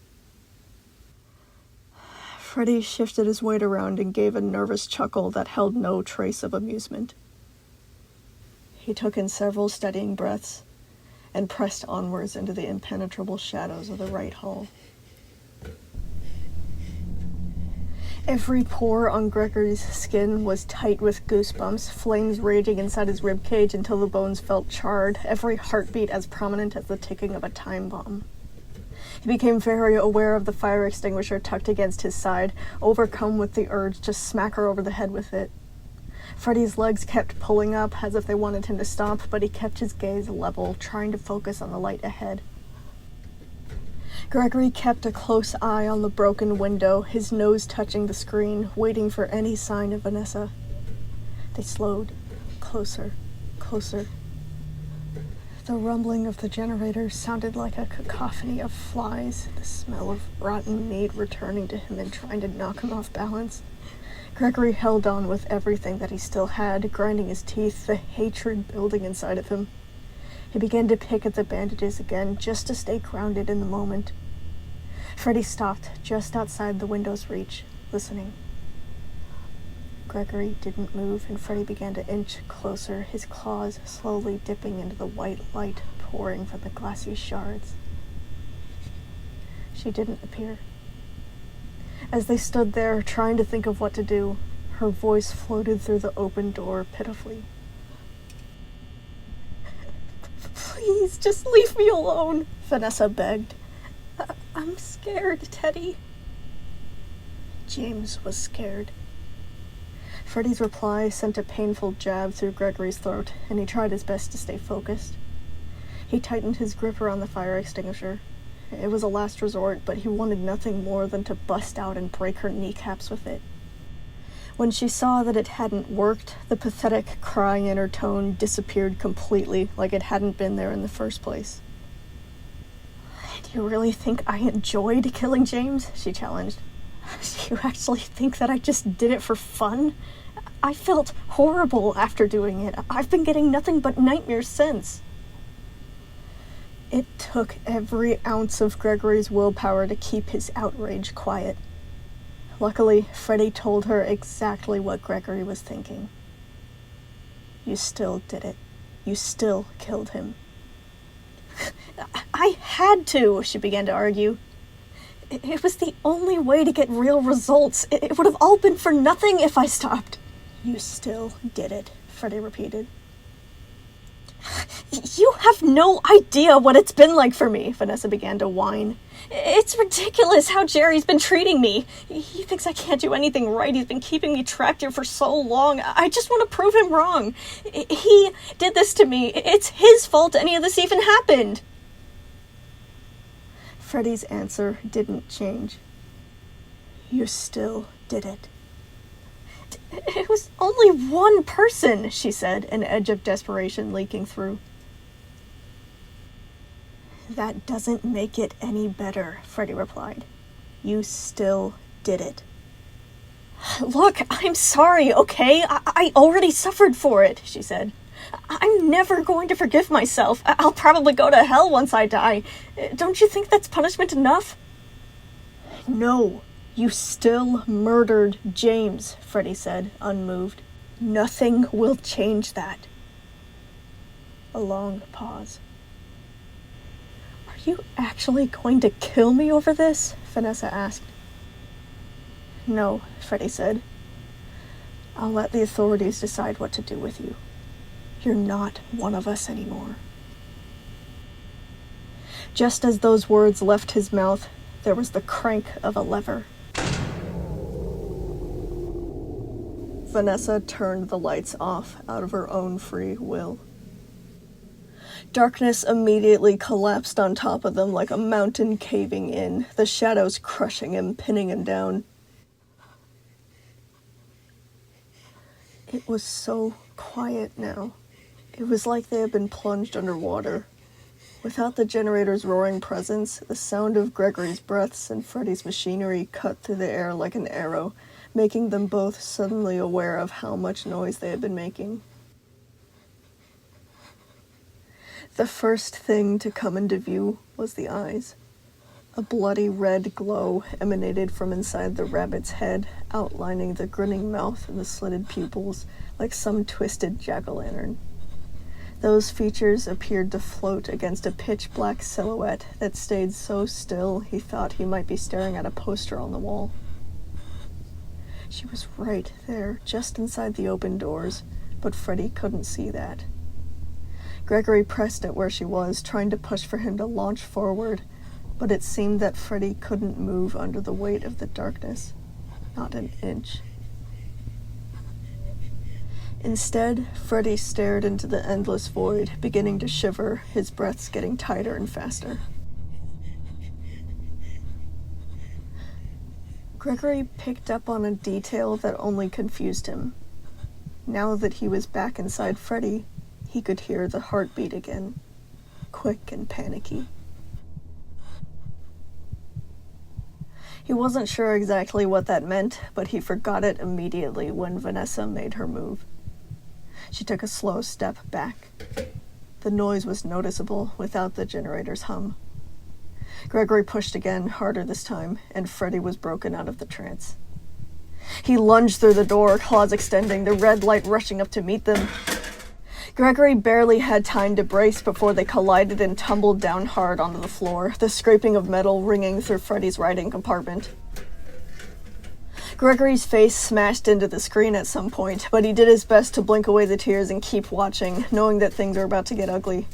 Freddie shifted his weight around and gave a nervous chuckle that held no trace of amusement. He took in several steadying breaths and pressed onwards into the impenetrable shadows of the right hall. Every pore on Gregory's skin was tight with goosebumps, flames raging inside his ribcage until the bones felt charred, every heartbeat as prominent as the ticking of a time bomb. He became very aware of the fire extinguisher tucked against his side, overcome with the urge to smack her over the head with it. Freddie's legs kept pulling up as if they wanted him to stop, but he kept his gaze level, trying to focus on the light ahead. Gregory kept a close eye on the broken window, his nose touching the screen, waiting for any sign of Vanessa. They slowed, closer, closer. The rumbling of the generator sounded like a cacophony of flies, the smell of rotten meat returning to him and trying to knock him off balance. Gregory held on with everything that he still had, grinding his teeth, the hatred building inside of him. He began to pick at the bandages again, just to stay grounded in the moment. Freddie stopped just outside the window's reach, listening. Gregory didn't move, and Freddie began to inch closer, his claws slowly dipping into the white light pouring from the glassy shards. She didn't appear. As they stood there, trying to think of what to do, her voice floated through the open door pitifully. "Please, just leave me alone," Vanessa begged. "I'm scared, Teddy." James was scared. Freddie's reply sent a painful jab through Gregory's throat, and he tried his best to stay focused. He tightened his grip around the fire extinguisher. It was a last resort, but he wanted nothing more than to bust out and break her kneecaps with it. When she saw that it hadn't worked, the pathetic crying in her tone disappeared completely, like it hadn't been there in the first place. "Do you really think I enjoyed killing James?" she challenged. "Do you actually think that I just did it for fun? I felt horrible after doing it. I've been getting nothing but nightmares since." It took every ounce of Gregory's willpower to keep his outrage quiet. Luckily, Freddie told her exactly what Gregory was thinking. "You still did it. You still killed him." "I had to," she began to argue. It was the only way to get real results. It would have all been for nothing if I stopped." "You still did it," Freddie repeated. "You have no idea what it's been like for me," Vanessa began to whine. "It's ridiculous how Jerry's been treating me. He thinks I can't do anything right. He's been keeping me trapped here for so long. I just want to prove him wrong. He did this to me. It's his fault any of this even happened." Freddie's answer didn't change. "You still did it." "It was only one person," she said, an edge of desperation leaking through. "That doesn't make it any better," Freddie replied. "You still did it." "Look, I'm sorry, okay? I already suffered for it," she said. "I'm never going to forgive myself. I'll probably go to hell once I die. Don't you think that's punishment enough?" No, you still murdered James, Freddy said, unmoved. Nothing will change that. A long pause. Are you actually going to kill me over this? Vanessa asked. No, Freddy said. I'll let the authorities decide what to do with you. You're not one of us anymore. Just as those words left his mouth, there was the crank of a lever. Vanessa turned the lights off out of her own free will. Darkness immediately collapsed on top of them like a mountain caving in, the shadows crushing him, pinning him down. It was so quiet now. It was like they had been plunged underwater. Without the generator's roaring presence, the sound of Gregory's breaths and Freddy's machinery cut through the air like an arrow, making them both suddenly aware of how much noise they had been making. The first thing to come into view was the eyes. A bloody red glow emanated from inside the rabbit's head, outlining the grinning mouth and the slitted pupils like some twisted jack-o'-lantern. Those features appeared to float against a pitch-black silhouette that stayed so still he thought he might be staring at a poster on the wall. She was right there, just inside the open doors, but Freddy couldn't see that. Gregory pressed at where she was, trying to push for him to launch forward, but it seemed that Freddy couldn't move under the weight of the darkness. Not an inch. Instead, Freddy stared into the endless void, beginning to shiver, his breaths getting tighter and faster. Gregory picked up on a detail that only confused him. Now that he was back inside Freddy, he could hear the heartbeat again, quick and panicky. He wasn't sure exactly what that meant, but he forgot it immediately when Vanessa made her move. She took a slow step back. The noise was noticeable without the generator's hum. Gregory pushed again, harder this time, and Freddy was broken out of the trance. He lunged through the door, claws extending, the red light rushing up to meet them. Gregory barely had time to brace before they collided and tumbled down hard onto the floor, the scraping of metal ringing through Freddy's riding compartment. Gregory's face smashed into the screen at some point, but he did his best to blink away the tears and keep watching, knowing that things were about to get ugly.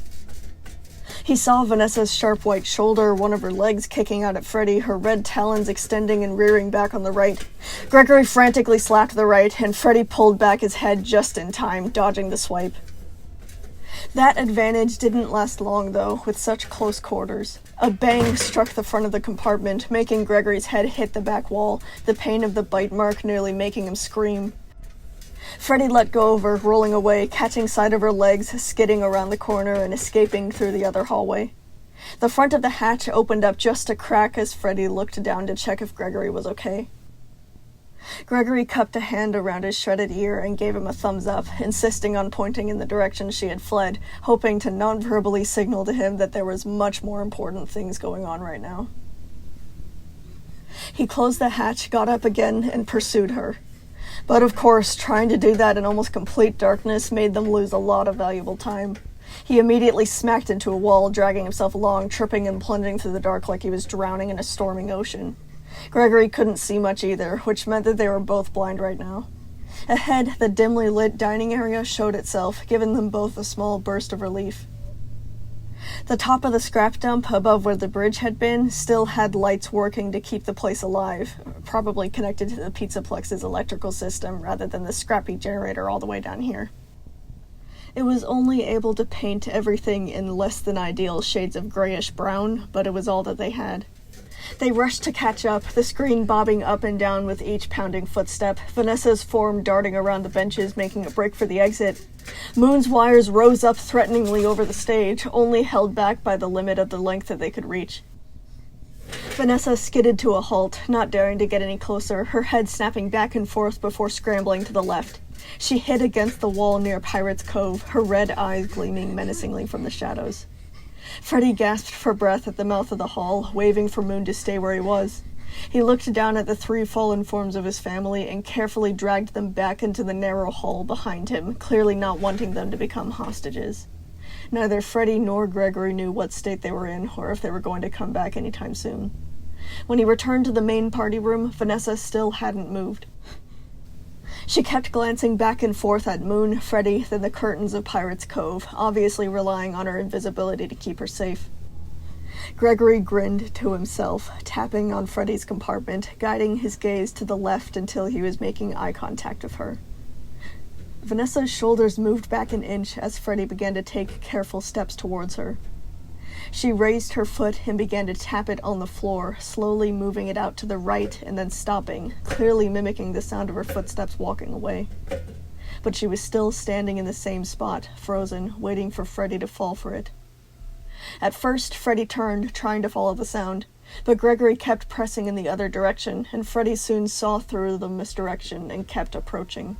He saw Vanessa's sharp white shoulder, one of her legs kicking out at Freddy, her red talons extending and rearing back on the right. Gregory frantically slapped the right, and Freddy pulled back his head just in time, dodging the swipe. That advantage didn't last long, though, with such close quarters. A bang struck the front of the compartment, making Gregory's head hit the back wall, the pain of the bite mark nearly making him scream. Freddy let go of her, rolling away, catching sight of her legs, skidding around the corner and escaping through the other hallway. The front of the hatch opened up just a crack as Freddy looked down to check if Gregory was okay. Gregory cupped a hand around his shredded ear and gave him a thumbs up, insisting on pointing in the direction she had fled, hoping to non-verbally signal to him that there was much more important things going on right now. He closed the hatch, got up again, and pursued her. But of course, trying to do that in almost complete darkness made them lose a lot of valuable time. He immediately smacked into a wall, dragging himself along, tripping and plunging through the dark like he was drowning in a storming ocean. Gregory couldn't see much either, which meant that they were both blind right now. Ahead, the dimly lit dining area showed itself, giving them both a small burst of relief. The top of the scrap dump, above where the bridge had been, still had lights working to keep the place alive, probably connected to the Pizzaplex's electrical system rather than the scrappy generator all the way down here. It was only able to paint everything in less than ideal shades of grayish-brown, but it was all that they had. They rushed to catch up, the screen bobbing up and down with each pounding footstep, Vanessa's form darting around the benches, making a break for the exit. Moon's wires rose up threateningly over the stage, only held back by the limit of the length that they could reach. Vanessa skidded to a halt, not daring to get any closer, her head snapping back and forth before scrambling to the left. She hid against the wall near Pirate's Cove, her red eyes gleaming menacingly from the shadows. Freddy gasped for breath at the mouth of the hall, waving for Moon to stay where he was. He looked down at the 3 fallen forms of his family and carefully dragged them back into the narrow hall behind him, clearly not wanting them to become hostages. Neither Freddy nor Gregory knew what state they were in or if they were going to come back anytime soon. When he returned to the main party room, Vanessa still hadn't moved. She kept glancing back and forth at Moon, Freddy, then the curtains of Pirate's Cove, obviously relying on her invisibility to keep her safe. Gregory grinned to himself, tapping on Freddy's compartment, guiding his gaze to the left until he was making eye contact with her. Vanessa's shoulders moved back an inch as Freddy began to take careful steps towards her. She raised her foot and began to tap it on the floor, slowly moving it out to the right and then stopping, clearly mimicking the sound of her footsteps walking away. But she was still standing in the same spot, frozen, waiting for Freddy to fall for it. At first, Freddy turned, trying to follow the sound, but Gregory kept pressing in the other direction, and Freddy soon saw through the misdirection and kept approaching.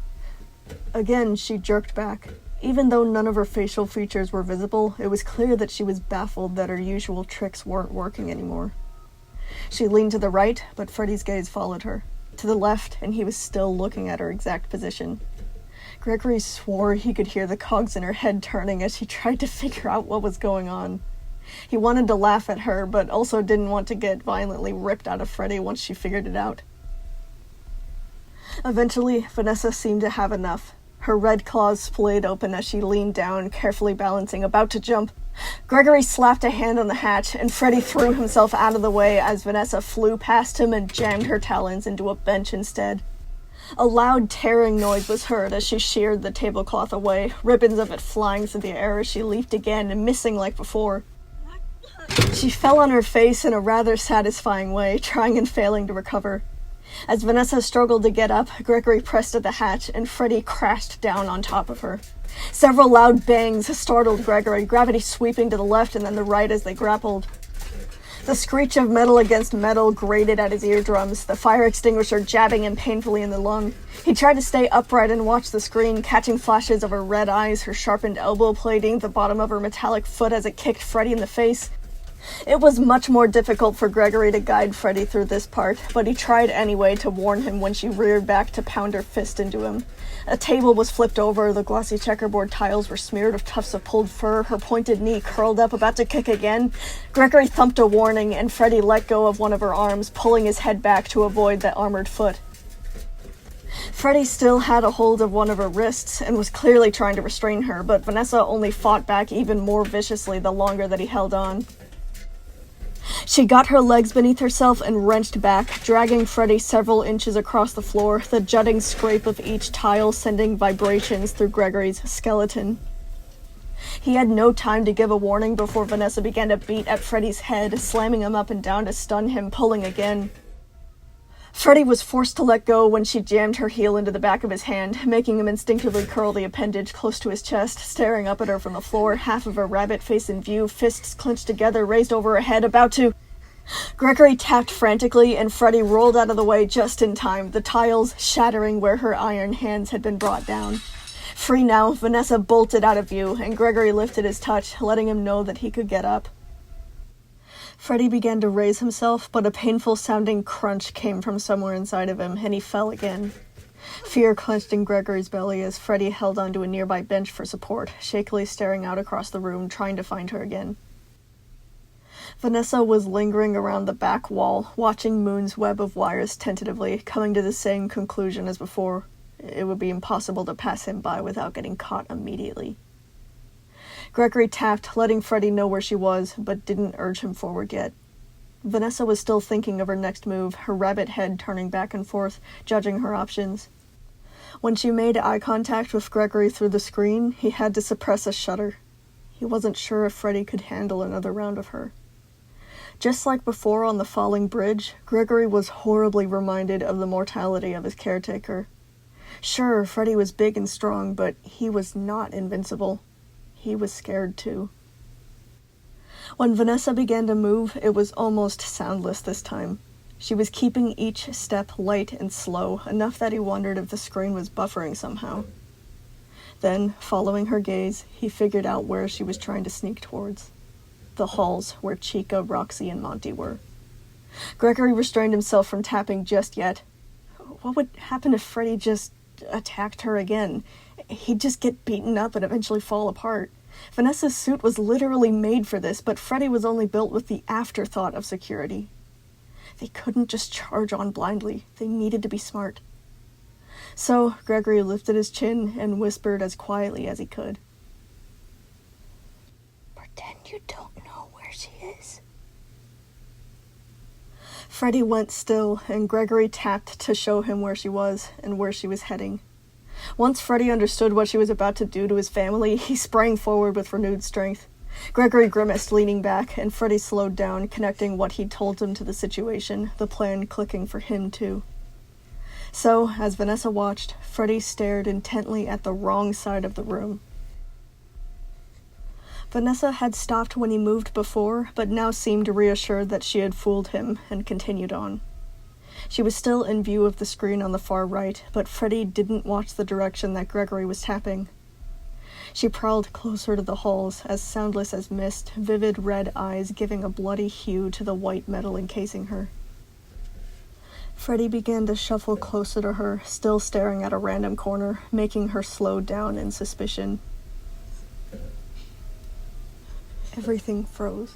Again, she jerked back. Even though none of her facial features were visible, it was clear that she was baffled that her usual tricks weren't working anymore. She leaned to the right, but Freddy's gaze followed her. To the left, and he was still looking at her exact position. Gregory swore he could hear the cogs in her head turning as she tried to figure out what was going on. He wanted to laugh at her, but also didn't want to get violently ripped out of Freddy once she figured it out. Eventually, Vanessa seemed to have enough. Her red claws splayed open as she leaned down, carefully balancing, about to jump. Gregory slapped a hand on the hatch, and Freddy threw himself out of the way as Vanessa flew past him and jammed her talons into a bench instead. A loud tearing noise was heard as she sheared the tablecloth away, ribbons of it flying through the air as she leaped again and missing like before. She fell on her face in a rather satisfying way, trying and failing to recover. As Vanessa struggled to get up, Gregory pressed at the hatch, and Freddy crashed down on top of her. Several loud bangs startled Gregory, gravity sweeping to the left and then the right as they grappled. The screech of metal against metal grated at his eardrums, the fire extinguisher jabbing him painfully in the lung. He tried to stay upright and watch the screen, catching flashes of her red eyes, her sharpened elbow plating, the bottom of her metallic foot as it kicked Freddy in the face. It was much more difficult for Gregory to guide Freddy through this part, but he tried anyway to warn him when she reared back to pound her fist into him. A table was flipped over, the glossy checkerboard tiles were smeared with tufts of pulled fur, her pointed knee curled up, about to kick again. Gregory thumped a warning, and Freddy let go of one of her arms, pulling his head back to avoid the armored foot. Freddy still had a hold of one of her wrists and was clearly trying to restrain her, but Vanessa only fought back even more viciously the longer that he held on. She got her legs beneath herself and wrenched back, dragging Freddy several inches across the floor, the jutting scrape of each tile sending vibrations through Gregory's skeleton. He had no time to give a warning before Vanessa began to beat at Freddy's head, slamming him up and down to stun him, pulling again. Freddy was forced to let go when she jammed her heel into the back of his hand, making him instinctively curl the appendage close to his chest, staring up at her from the floor, half of her rabbit face in view, fists clenched together, raised over her head, about to... Gregory tapped frantically, and Freddy rolled out of the way just in time, the tiles shattering where her iron hands had been brought down. Free now, Vanessa bolted out of view, and Gregory lifted his touch, letting him know that he could get up. Freddy began to raise himself, but a painful-sounding crunch came from somewhere inside of him, and he fell again. Fear clenched in Gregory's belly as Freddy held onto a nearby bench for support, shakily staring out across the room, trying to find her again. Vanessa was lingering around the back wall, watching Moon's web of wires tentatively, coming to the same conclusion as before. It would be impossible to pass him by without getting caught immediately. Gregory tapped, letting Freddy know where she was, but didn't urge him forward yet. Vanessa was still thinking of her next move, her rabbit head turning back and forth, judging her options. When she made eye contact with Gregory through the screen, he had to suppress a shudder. He wasn't sure if Freddy could handle another round of her. Just like before on the falling bridge, Gregory was horribly reminded of the mortality of his caretaker. Sure, Freddy was big and strong, but he was not invincible. He was scared too. When Vanessa began to move, it was almost soundless this time. She was keeping each step light and slow, enough that he wondered if the screen was buffering somehow. Then, following her gaze, he figured out where she was trying to sneak towards. The halls where Chica, Roxy, and Monty were. Gregory restrained himself from tapping just yet. What would happen if Freddy just attacked her again? He'd just get beaten up and eventually fall apart. Vanessa's suit was literally made for this, but Freddy was only built with the afterthought of security. They couldn't just charge on blindly. They needed to be smart. So Gregory lifted his chin and whispered as quietly as he could. Pretend you don't know where she is. Freddy went still, and Gregory tapped to show him where she was and where she was heading. Once Freddy understood what she was about to do to his family, he sprang forward with renewed strength. Gregory grimaced, leaning back, and Freddy slowed down, connecting what he'd told him to the situation, the plan clicking for him too. So, as Vanessa watched, Freddy stared intently at the wrong side of the room. Vanessa had stopped when he moved before, but now seemed reassured that she had fooled him, and continued on. She was still in view of the screen on the far right, but Freddy didn't watch the direction that Gregory was tapping. She prowled closer to the halls, as soundless as mist, vivid red eyes giving a bloody hue to the white metal encasing her. Freddy began to shuffle closer to her, still staring at a random corner, making her slow down in suspicion. Everything froze.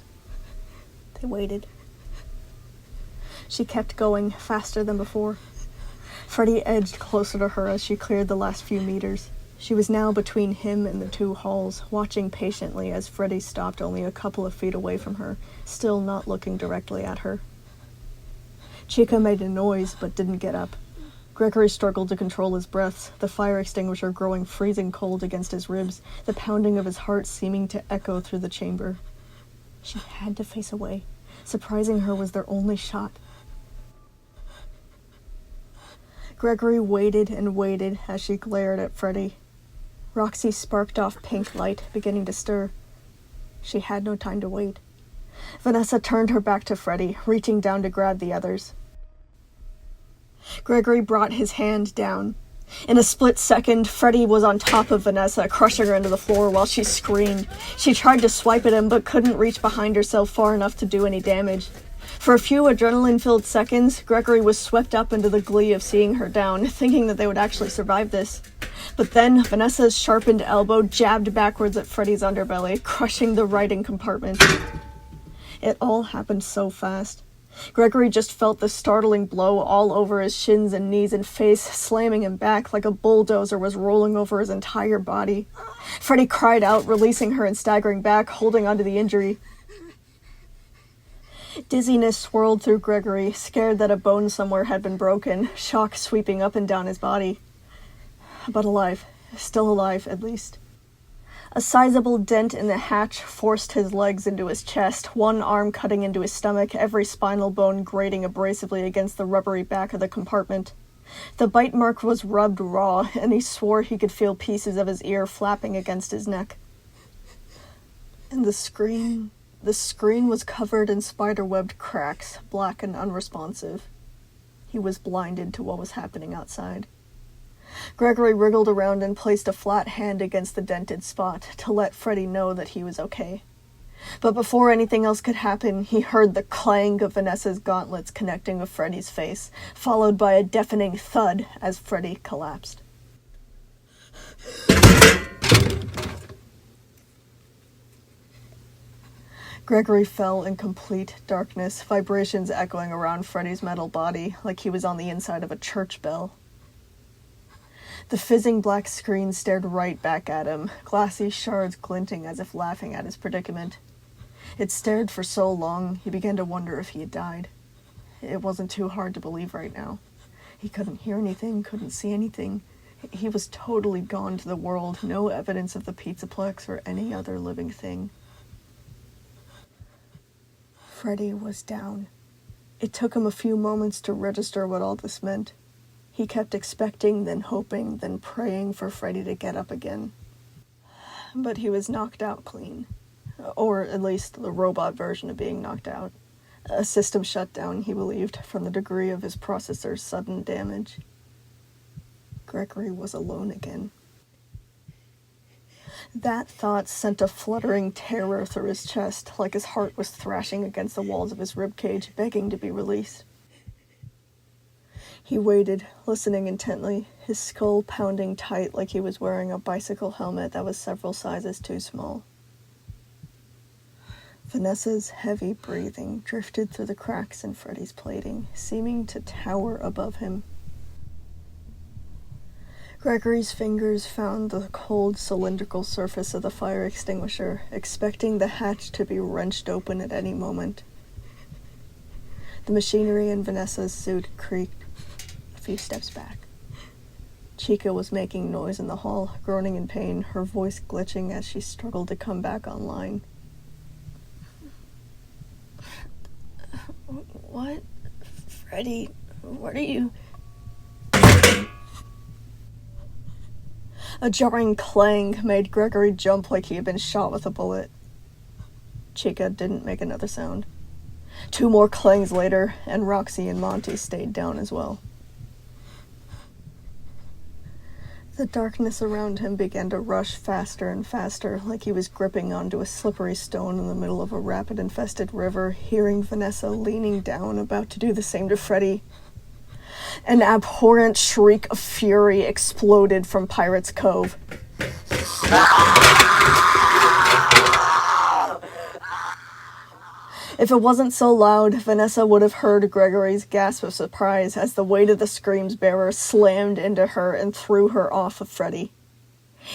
They waited. She kept going, faster than before. Freddy edged closer to her as she cleared the last few meters. She was now between him and the two halls, watching patiently as Freddy stopped only a couple of feet away from her, still not looking directly at her. Chica made a noise, but didn't get up. Gregory struggled to control his breaths, the fire extinguisher growing freezing cold against his ribs, the pounding of his heart seeming to echo through the chamber. She had to face away. Surprising her was their only shot. Gregory waited and waited as she glared at Freddy. Roxy sparked off pink light, beginning to stir. She had no time to wait. Vanessa turned her back to Freddy, reaching down to grab the others. Gregory brought his hand down. In a split second, Freddy was on top of Vanessa, crushing her into the floor while she screamed. She tried to swipe at him, but couldn't reach behind herself far enough to do any damage. For a few adrenaline-filled seconds, Gregory was swept up into the glee of seeing her down, thinking that they would actually survive this. But then, Vanessa's sharpened elbow jabbed backwards at Freddy's underbelly, crushing the writing compartment. It all happened so fast. Gregory just felt the startling blow all over his shins and knees and face, slamming him back like a bulldozer was rolling over his entire body. Freddy cried out, releasing her and staggering back, holding onto the injury. Dizziness swirled through Gregory, scared that a bone somewhere had been broken, shock sweeping up and down his body. But alive. Still alive, at least. A sizable dent in the hatch forced his legs into his chest, one arm cutting into his stomach, every spinal bone grating abrasively against the rubbery back of the compartment. The bite mark was rubbed raw, and he swore he could feel pieces of his ear flapping against his neck. And the screen was covered in spider-webbed cracks, black and unresponsive. He was blinded to what was happening outside. Gregory wriggled around and placed a flat hand against the dented spot to let Freddy know that he was okay. But before anything else could happen, he heard the clang of Vanessa's gauntlets connecting with Freddy's face, followed by a deafening thud as Freddy collapsed. Gregory fell in complete darkness, vibrations echoing around Freddy's metal body like he was on the inside of a church bell. The fizzing black screen stared right back at him, glassy shards glinting as if laughing at his predicament. It stared for so long, he began to wonder if he had died. It wasn't too hard to believe right now. He couldn't hear anything, couldn't see anything. He was totally gone to the world, no evidence of the Pizzaplex or any other living thing. Freddy was down. It took him a few moments to register what all this meant. He kept expecting, then hoping, then praying for Freddy to get up again. But he was knocked out clean. Or at least the robot version of being knocked out. A system shutdown, he believed, from the degree of his processor's sudden damage. Gregory was alone again. That thought sent a fluttering terror through his chest, like his heart was thrashing against the walls of his ribcage, begging to be released. He waited, listening intently, his skull pounding tight like he was wearing a bicycle helmet that was several sizes too small. Vanessa's heavy breathing drifted through the cracks in Freddy's plating, seeming to tower above him. Gregory's fingers found the cold cylindrical surface of the fire extinguisher, expecting the hatch to be wrenched open at any moment. The machinery in Vanessa's suit creaked a few steps back. Chica was making noise in the hall, groaning in pain, her voice glitching as she struggled to come back online. What? Freddy, what are you... A jarring clang made Gregory jump like he had been shot with a bullet. Chica didn't make another sound. 2 more clangs later, and Roxy and Monty stayed down as well. The darkness around him began to rush faster and faster, like he was gripping onto a slippery stone in the middle of a rapid-infested river, hearing Vanessa leaning down, about to do the same to Freddy. An abhorrent shriek of fury exploded from Pirate's Cove. If it wasn't so loud, Vanessa would have heard Gregory's gasp of surprise as the weight of the scream's bearer slammed into her and threw her off of Freddy.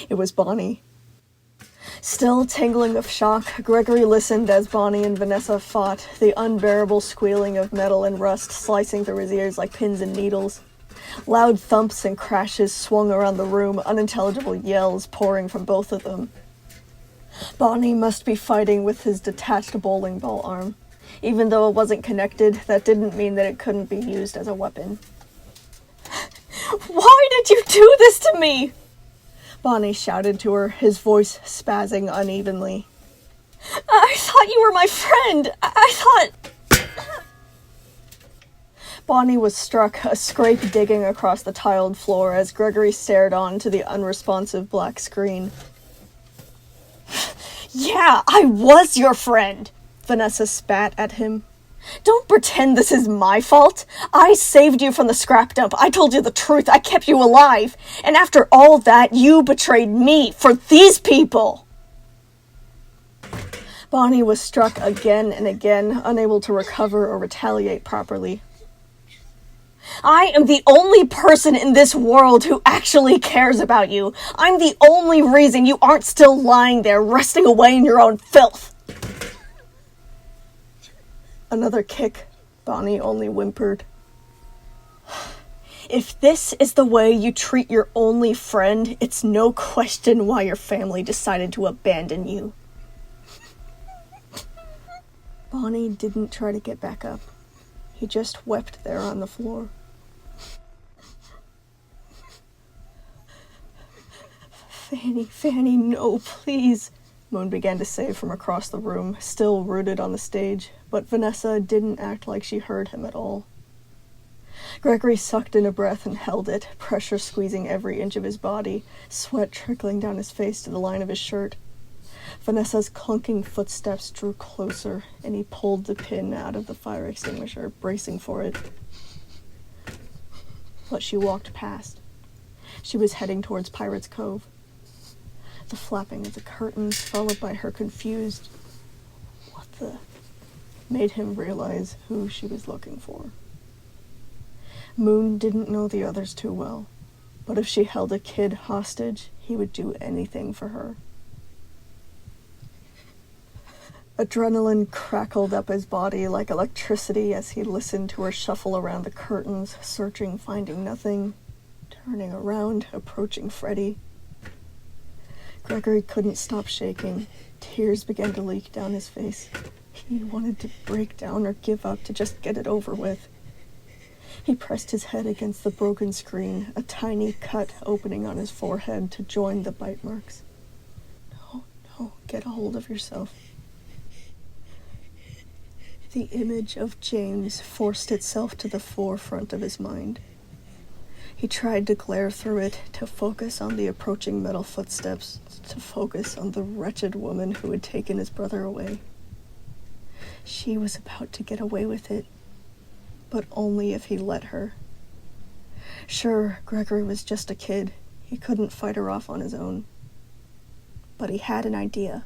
It was Bonnie. Still tingling with shock, Gregory listened as Bonnie and Vanessa fought, the unbearable squealing of metal and rust slicing through his ears like pins and needles. Loud thumps and crashes swung around the room, unintelligible yells pouring from both of them. Bonnie must be fighting with his detached bowling ball arm. Even though it wasn't connected, that didn't mean that it couldn't be used as a weapon. "Why did you do this to me?" Bonnie shouted to her, his voice spazzing unevenly. "I thought you were my friend. I thought..." Bonnie was struck, a scrape digging across the tiled floor as Gregory stared on to the unresponsive black screen. "Yeah, I was your friend," Vanessa spat at him. "Don't pretend this is my fault. I saved you from the scrap dump. I told you the truth. I kept you alive. And after all that, you betrayed me for these people." Bonnie was struck again and again, unable to recover or retaliate properly. "I am the only person in this world who actually cares about you. I'm the only reason you aren't still lying there, rusting away in your own filth." Another kick. Bonnie only whimpered. "If this is the way you treat your only friend, it's no question why your family decided to abandon you." Bonnie didn't try to get back up. He just wept there on the floor. Fanny, no, please," Moon began to say from across the room, still rooted on the stage, but Vanessa didn't act like she heard him at all. Gregory sucked in a breath and held it, pressure squeezing every inch of his body, sweat trickling down his face to the line of his shirt. Vanessa's clunking footsteps drew closer, and he pulled the pin out of the fire extinguisher, bracing for it. But she walked past. She was heading towards Pirate's Cove. The flapping of the curtains, followed by her confused "what the," made him realize who she was looking for. Moon didn't know the others too well, but if she held a kid hostage, he would do anything for her. Adrenaline crackled up his body like electricity as he listened to her shuffle around the curtains, searching, finding nothing, turning around, approaching Freddy. Gregory couldn't stop shaking. Tears began to leak down his face. He wanted to break down or give up, to just get it over with. He pressed his head against the broken screen, a tiny cut opening on his forehead to join the bite marks. No, get a hold of yourself. The image of James forced itself to the forefront of his mind. He tried to glare through it, to focus on the approaching metal footsteps, to focus on the wretched woman who had taken his brother away. She was about to get away with it, but only if he let her. Sure, Gregory was just a kid. He couldn't fight her off on his own. But he had an idea.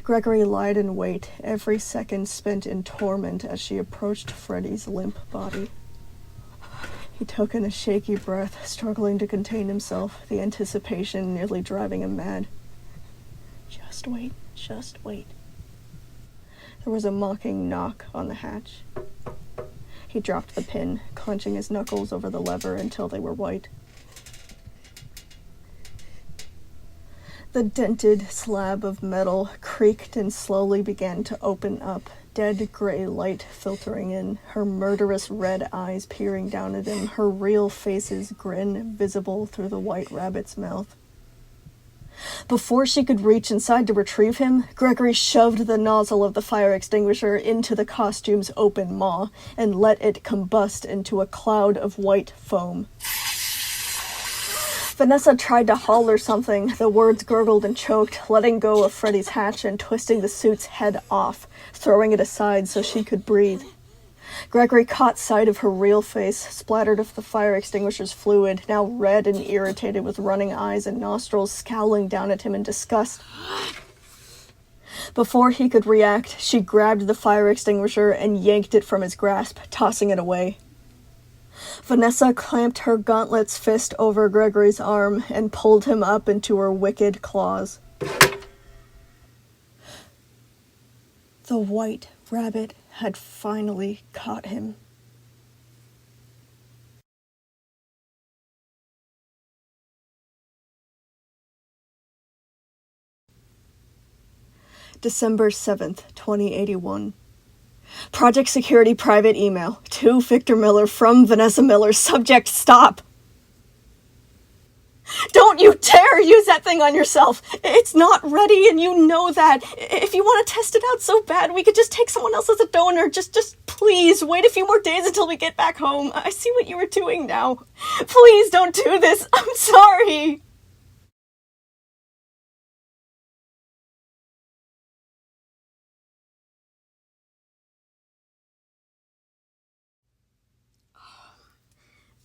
Gregory lied in wait, every second spent in torment as she approached Freddy's limp body. He took in a shaky breath, struggling to contain himself, the anticipation nearly driving him mad. Just wait, just wait. There was a mocking knock on the hatch. He dropped the pin, clenching his knuckles over the lever until they were white. The dented slab of metal creaked and slowly began to open up, dead gray light filtering in, her murderous red eyes peering down at him, her real face's grin visible through the white rabbit's mouth. Before she could reach inside to retrieve him, Gregory shoved the nozzle of the fire extinguisher into the costume's open maw and let it combust into a cloud of white foam. Vanessa tried to holler something, the words gurgled and choked, letting go of Freddy's hatch and twisting the suit's head off, throwing it aside so she could breathe. Gregory caught sight of her real face, splattered with the fire extinguisher's fluid, now red and irritated with running eyes and nostrils, scowling down at him in disgust. Before he could react, she grabbed the fire extinguisher and yanked it from his grasp, tossing it away. Vanessa clamped her gauntlet's fist over Gregory's arm and pulled him up into her wicked claws. The white rabbit had finally caught him. December 7th, 2081. Project Security private email. To Victor Miller from Vanessa Miller. Subject stop. Don't you dare use that thing on yourself. It's not ready and you know that. If you want to test it out so bad, we could just take someone else as a donor. Just please wait a few more days until we get back home. I see what you were doing now. Please don't do this. I'm sorry.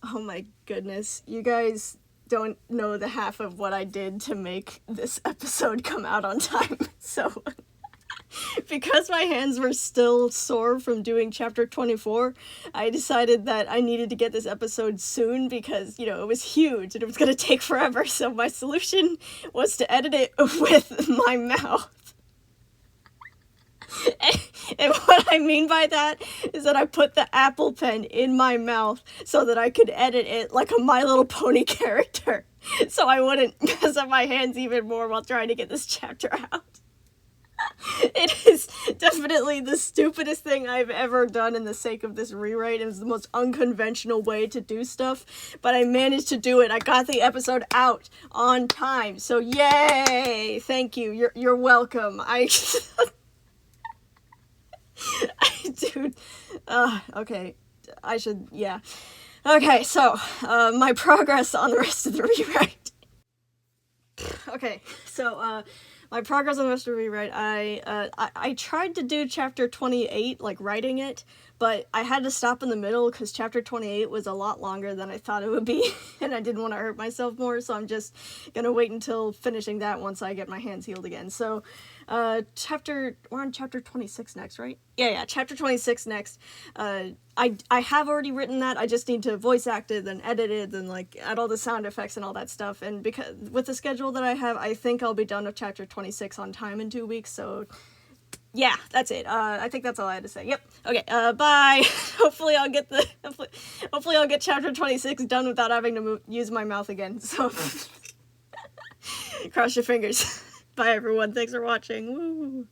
Oh my goodness. You guys don't know the half of what I did to make this episode come out on time. So, because my hands were still sore from doing chapter 24, I decided that I needed to get this episode soon because, you know, it was huge and it was going to take forever. So my solution was to edit it with my mouth. And what I mean by that is that I put the Apple Pen in my mouth so that I could edit it like a My Little Pony character, so I wouldn't mess up my hands even more while trying to get this chapter out. It is definitely the stupidest thing I've ever done in the sake of this rewrite. It was the most unconventional way to do stuff, but I managed to do it. I got the episode out on time, so yay! Thank you. You're welcome. Dude, okay, I should, yeah. Okay, so, my progress on the rest of the rewrite. Okay, so, my progress on the rest of the rewrite, I tried to do chapter 28, like, writing it, but I had to stop in the middle because chapter 28 was a lot longer than I thought it would be, and I didn't want to hurt myself more, so I'm just gonna wait until finishing that once I get my hands healed again. So, we're on chapter 26 next, right? Yeah, chapter 26 next. I have already written that. I just need to voice act it, then edit it, then like add all the sound effects and all that stuff. And because with the schedule that I have, I think I'll be done with chapter 26 on time in 2 weeks. So yeah, that's it. I think that's all I had to say. Yep. Okay. Bye. Hopefully I'll get chapter 26 done without having to use my mouth again. So cross your fingers. Bye everyone. Thanks for watching. Woo.